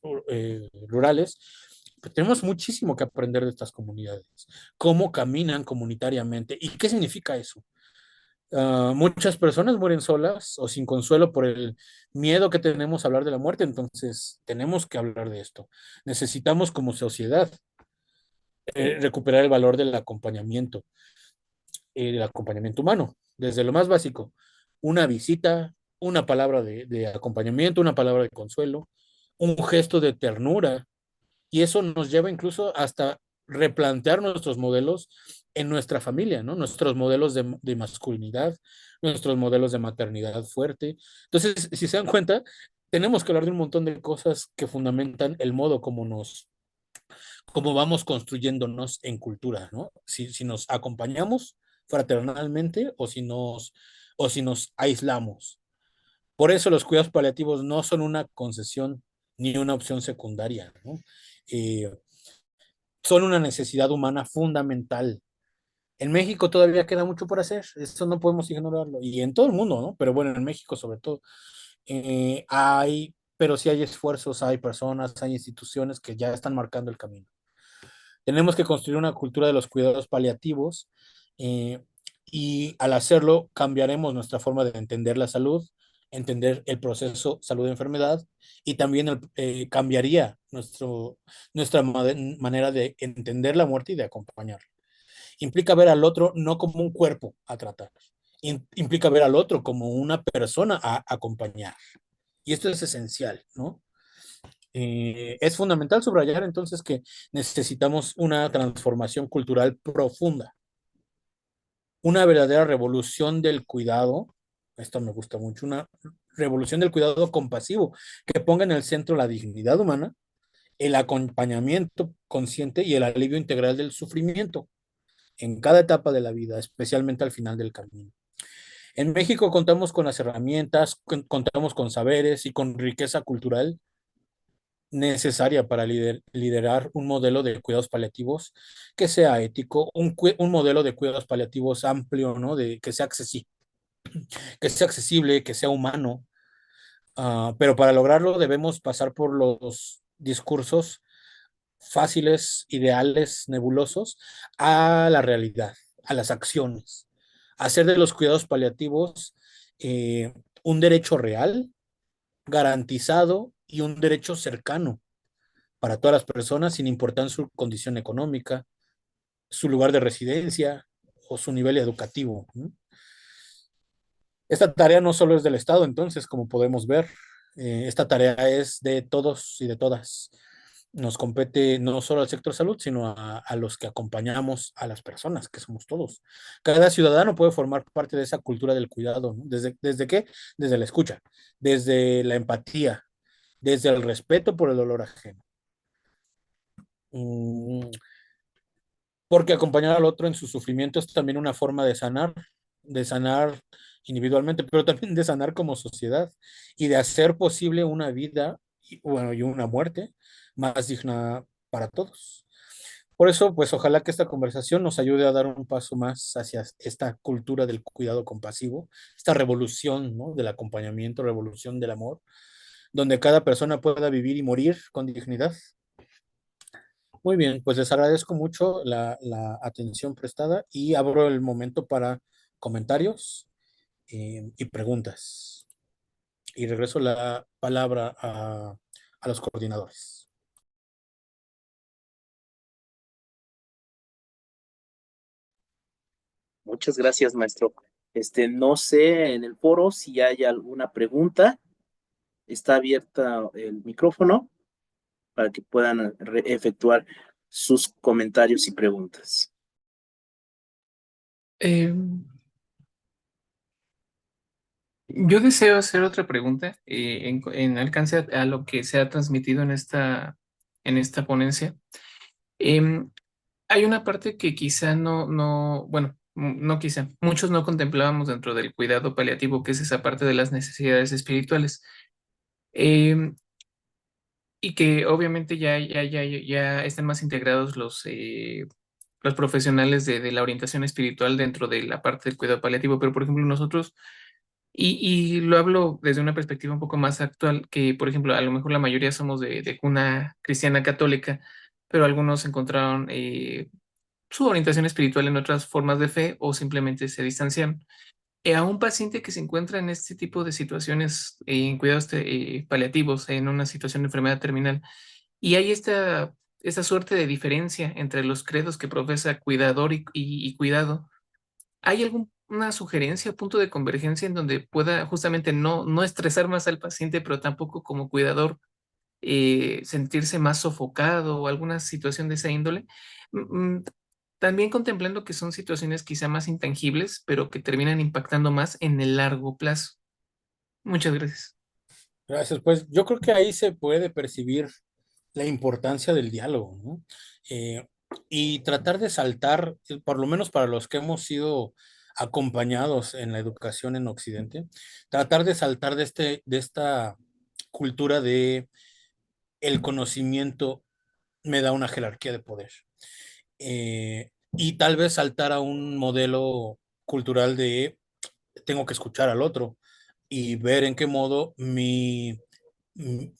rurales. Pero tenemos muchísimo que aprender de estas comunidades, cómo caminan comunitariamente y qué significa eso. Muchas personas mueren solas o sin consuelo por el miedo que tenemos a hablar de la muerte, entonces tenemos que hablar de esto. Necesitamos como sociedad recuperar el valor del acompañamiento humano, desde lo más básico, una visita, una palabra de acompañamiento, una palabra de consuelo, un gesto de ternura, y eso nos lleva incluso hasta replantear nuestros modelos en nuestra familia, ¿no? Nuestros modelos de masculinidad, nuestros modelos de maternidad fuerte. Entonces, si se dan cuenta, tenemos que hablar de un montón de cosas que fundamentan el modo como vamos construyéndonos en cultura, ¿no? Si nos acompañamos fraternalmente o si nos aislamos. Por eso los cuidados paliativos no son una concesión ni una opción secundaria, ¿no? Eh, Son una necesidad humana fundamental. En México todavía queda mucho por hacer, eso no podemos ignorarlo, y en todo el mundo, ¿no? Pero bueno, en México sobre todo, pero sí hay esfuerzos, hay personas, hay instituciones que ya están marcando el camino. Tenemos que construir una cultura de los cuidados paliativos eh, y al hacerlo cambiaremos nuestra forma de entender la salud, entender el proceso salud-enfermedad y también cambiaría nuestra manera de entender la muerte y de acompañar. Implica ver al otro no como un cuerpo a tratar, implica ver al otro como una persona a acompañar. Y esto es esencial, ¿no? Es fundamental subrayar entonces que necesitamos una transformación cultural profunda, una verdadera revolución del cuidado, esto me gusta mucho, una revolución del cuidado compasivo que ponga en el centro la dignidad humana, el acompañamiento consciente y el alivio integral del sufrimiento en cada etapa de la vida, especialmente al final del camino. En México contamos con las herramientas, contamos con saberes y con riqueza cultural necesaria para liderar un modelo de cuidados paliativos que sea ético, un modelo de cuidados paliativos amplio, ¿no? Que sea accesible, que sea humano. Pero para lograrlo debemos pasar por los discursos fáciles, ideales, nebulosos, a la realidad, a las acciones. Hacer de los cuidados paliativos un derecho real, garantizado y un derecho cercano para todas las personas sin importar su condición económica, su lugar de residencia o su nivel educativo, ¿no? Esta tarea no solo es del Estado, entonces, como podemos ver, esta tarea es de todos y de todas. Nos compete no solo al sector salud, sino a los que acompañamos a las personas, que somos todos. Cada ciudadano puede formar parte de esa cultura del cuidado, ¿no? ¿Desde qué? Desde la escucha, desde la empatía, desde el respeto por el dolor ajeno. Mm, Porque acompañar al otro en su sufrimiento es también una forma de sanar individualmente, pero también de sanar como sociedad y de hacer posible una vida bueno, y una muerte más digna para todos. Por eso, pues ojalá que esta conversación nos ayude a dar un paso más hacia esta cultura del cuidado compasivo, esta revolución, ¿no? Del acompañamiento, revolución del amor, donde cada persona pueda vivir y morir con dignidad. Muy bien, pues les agradezco mucho la atención prestada y abro el momento para comentarios y preguntas. Y regreso la palabra a los coordinadores. Muchas gracias, maestro. No sé en el foro si hay alguna pregunta. Está abierta el micrófono para que puedan efectuar sus comentarios y preguntas. Eh, yo deseo hacer otra pregunta en alcance a lo que se ha transmitido en esta ponencia. Em, Hay una parte que quizá bueno, no quizá, muchos no contemplábamos dentro del cuidado paliativo, que es esa parte de las necesidades espirituales. Em, y que obviamente ya están más integrados los profesionales de la orientación espiritual dentro de la parte del cuidado paliativo, pero por ejemplo nosotros Y lo hablo desde una perspectiva un poco más actual, que por ejemplo, a lo mejor la mayoría somos de cuna cristiana católica, pero algunos encontraron su orientación espiritual en otras formas de fe o simplemente se distanciaron. A un paciente que se encuentra en este tipo de situaciones, en cuidados paliativos, en una situación de enfermedad terminal, y hay esta suerte de diferencia entre los credos que profesa cuidador y cuidado. ¿Hay alguna sugerencia, punto de convergencia en donde pueda justamente no estresar más al paciente, pero tampoco como cuidador sentirse más sofocado o alguna situación de esa índole? Mm, mm, También contemplando que son situaciones quizá más intangibles, pero que terminan impactando más en el largo plazo. Muchas gracias. Gracias, pues yo creo que ahí se puede percibir la importancia del diálogo, ¿no? Eh, y tratar de saltar, por lo menos para los que hemos sido acompañados en la educación en Occidente, tratar de saltar de esta cultura de el conocimiento me da una jerarquía de poder. Y tal vez saltar a un modelo cultural de tengo que escuchar al otro y ver en qué modo mi, mi,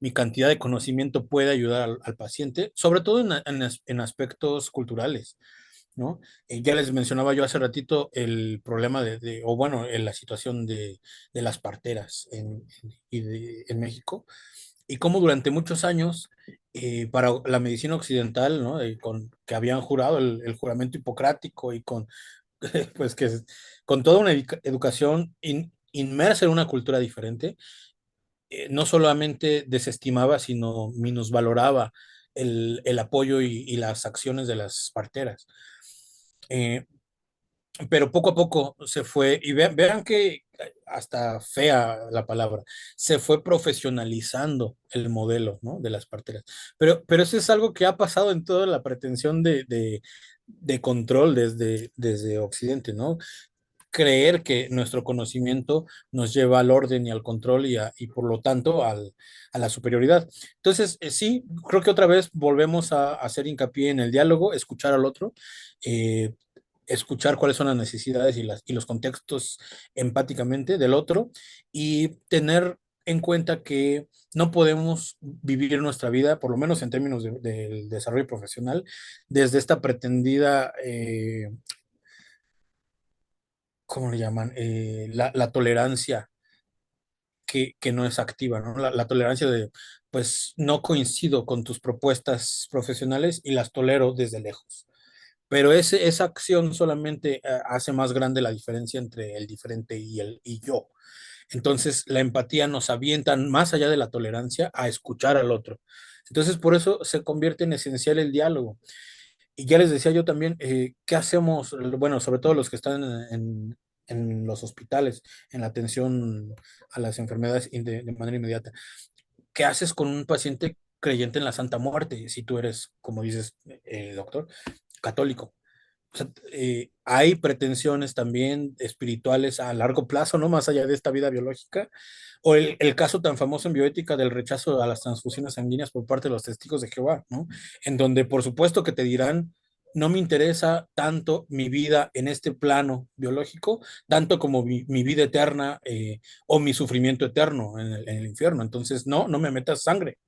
mi cantidad de conocimiento puede ayudar al paciente, sobre todo en aspectos culturales, ¿no? Ya les mencionaba yo hace ratito el problema o bueno, en la situación de las parteras en México, y cómo durante muchos años, para la medicina occidental, ¿no? Que habían jurado el juramento hipocrático y pues con toda una educación inmersa en una cultura diferente, no solamente desestimaba, sino minusvaloraba el apoyo y las acciones de las parteras. Eh, pero poco a poco se fue, y vean que hasta fea la palabra, se fue profesionalizando el modelo, ¿no? De las parteras. Pero eso es algo que ha pasado en toda la pretensión de control desde Occidente, ¿no? Creer que nuestro conocimiento nos lleva al orden y al control y por lo tanto a la superioridad. Entonces, sí, creo que otra vez volvemos a hacer hincapié en el diálogo, escuchar al otro, eh, escuchar cuáles son las necesidades y los contextos empáticamente del otro y tener en cuenta que no podemos vivir nuestra vida, por lo menos en términos del desarrollo profesional, desde esta pretendida ¿cómo le llaman? La tolerancia que no es activa, ¿no? La tolerancia de, pues, no coincido con tus propuestas profesionales y las tolero desde lejos. Pero esa acción solamente hace más grande la diferencia entre el diferente y yo. Entonces, la empatía nos avienta más allá de la tolerancia a escuchar al otro. Entonces, por eso se convierte en esencial el diálogo. Y ya les decía yo también, ¿qué hacemos? Bueno, sobre todo los que están en los hospitales, en la atención a las enfermedades de manera inmediata. ¿Qué haces con un paciente creyente en la Santa Muerte? Si tú eres, como dices, doctor, católico. O sea, hay pretensiones también espirituales a largo plazo, ¿no? Más allá de esta vida biológica. O el caso tan famoso en bioética del rechazo a las transfusiones sanguíneas por parte de los testigos de Jehová, ¿no? En donde por supuesto que te dirán, no me interesa tanto mi vida en este plano biológico, tanto como mi vida eterna o mi sufrimiento eterno en el infierno. Entonces, no me metas sangre.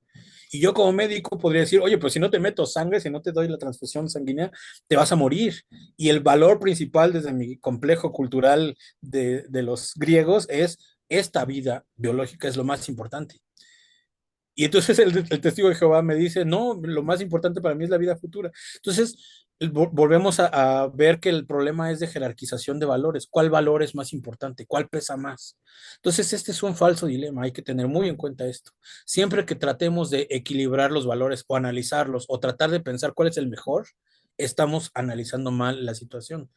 Y yo como médico podría decir, oye, pues si no te meto sangre, si no te doy la transfusión sanguínea, te vas a morir. Y el valor principal desde mi complejo cultural de los griegos es esta vida biológica es lo más importante. Y entonces el testigo de Jehová me dice, no, lo más importante para mí es la vida futura. Entonces, volvemos a ver que el problema es de jerarquización de valores. ¿Cuál valor es más importante? ¿Cuál pesa más? Entonces, este es un falso dilema. Hay que tener muy en cuenta esto. Siempre que tratemos de equilibrar los valores o analizarlos o tratar de pensar cuál es el mejor, estamos analizando mal la situación.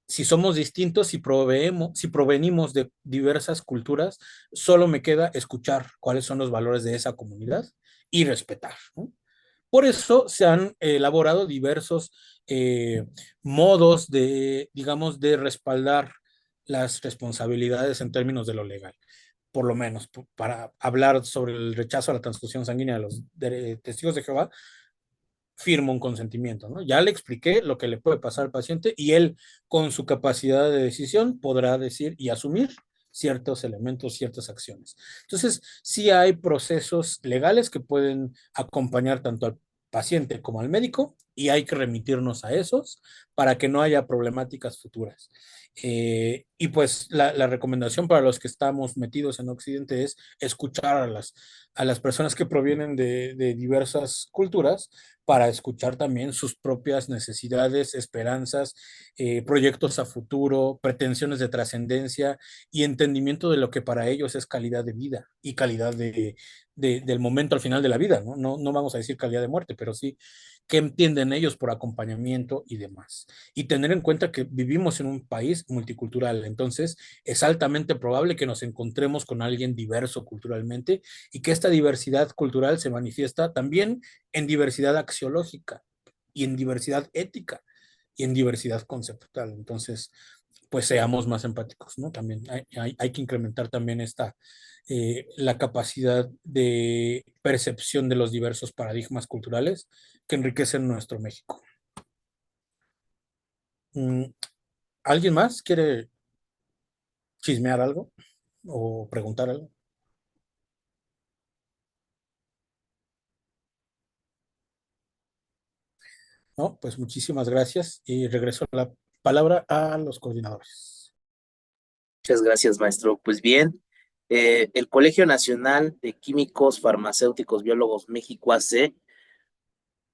Si somos distintos, si provenimos de diversas culturas, solo me queda escuchar cuáles son los valores de esa comunidad y respetar, ¿no? Por eso se han elaborado diversos modos de, digamos, de respaldar las responsabilidades en términos de lo legal, por lo menos para hablar sobre el rechazo a la transfusión sanguínea de los testigos de Jehová. firma un consentimiento, ¿no? Ya le expliqué lo que le puede pasar al paciente y él, con su capacidad de decisión, podrá decir y asumir ciertos elementos, ciertas acciones. Entonces, sí hay procesos legales que pueden acompañar tanto al paciente como al médico y hay que remitirnos a esos para que no haya problemáticas futuras. Y pues la recomendación para los que estamos metidos en Occidente es escuchar a las personas que provienen de diversas culturas para escuchar también sus propias necesidades, esperanzas, proyectos a futuro, pretensiones de trascendencia y entendimiento de lo que para ellos es calidad de vida y calidad del momento al final de la vida, ¿no? No vamos a decir calidad de muerte, pero sí qué entienden ellos por acompañamiento y demás. Y tener en cuenta que vivimos en un país multicultural, entonces es altamente probable que nos encontremos con alguien diverso culturalmente y que esta diversidad cultural se manifiesta también en diversidad axiológica y en diversidad ética y en diversidad conceptual. Entonces, pues seamos más empáticos, ¿no? También hay que incrementar también la capacidad de percepción de los diversos paradigmas culturales que enriquecen nuestro México. ¿Alguien más quiere chismear algo o preguntar algo? No, pues muchísimas gracias y regreso la palabra a los coordinadores. Muchas gracias, maestro. Pues bien, el Colegio Nacional de Químicos, Farmacéuticos, Biólogos México AC,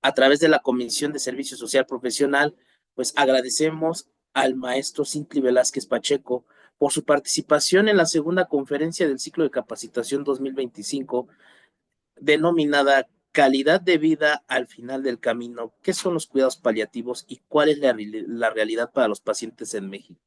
a través de la Comisión de Servicio Social Profesional, pues agradecemos al maestro Cintli Velázquez Pacheco por su participación en la segunda conferencia del ciclo de capacitación 2025, denominada Calidad de vida al final del camino. ¿Qué son los cuidados paliativos y cuál es la realidad para los pacientes en México?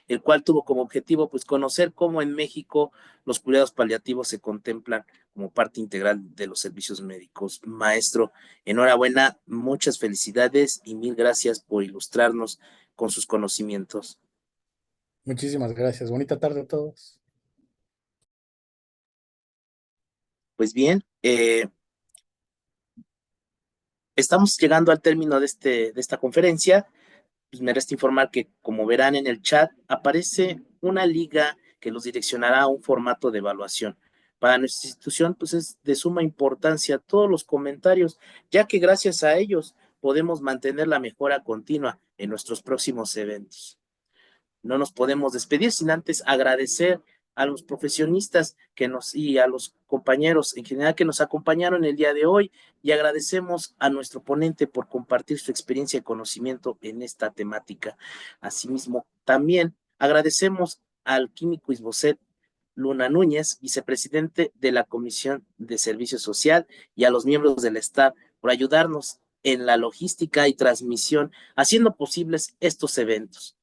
El cual tuvo como objetivo pues conocer cómo en México los cuidados paliativos se contemplan como parte integral de los servicios médicos. Maestro, enhorabuena, muchas felicidades y mil gracias por ilustrarnos con sus conocimientos. Muchísimas gracias. Bonita tarde a todos. Pues bien, estamos llegando al término de esta conferencia. Pues me resta informar que, como verán en el chat, aparece una liga que los direccionará a un formato de evaluación. Para nuestra institución, pues es de suma importancia todos los comentarios, ya que gracias a ellos podemos mantener la mejora continua en nuestros próximos eventos. No nos podemos despedir sin antes agradecer a los profesionistas y a los compañeros en general que nos acompañaron el día de hoy y agradecemos a nuestro ponente por compartir su experiencia y conocimiento en esta temática. Asimismo, también agradecemos al químico Isbocet Luna Núñez, vicepresidente de la Comisión de Servicio Social, y a los miembros del staff por ayudarnos en la logística y transmisión, haciendo posibles estos eventos.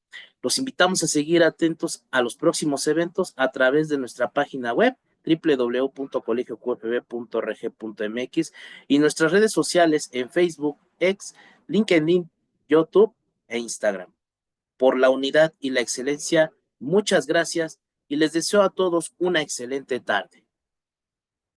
Los invitamos a seguir atentos a los próximos eventos a través de nuestra página web www.colegioqfb.rg.mx y nuestras redes sociales en Facebook, X, LinkedIn, YouTube e Instagram. Por la unidad y la excelencia, muchas gracias y les deseo a todos una excelente tarde.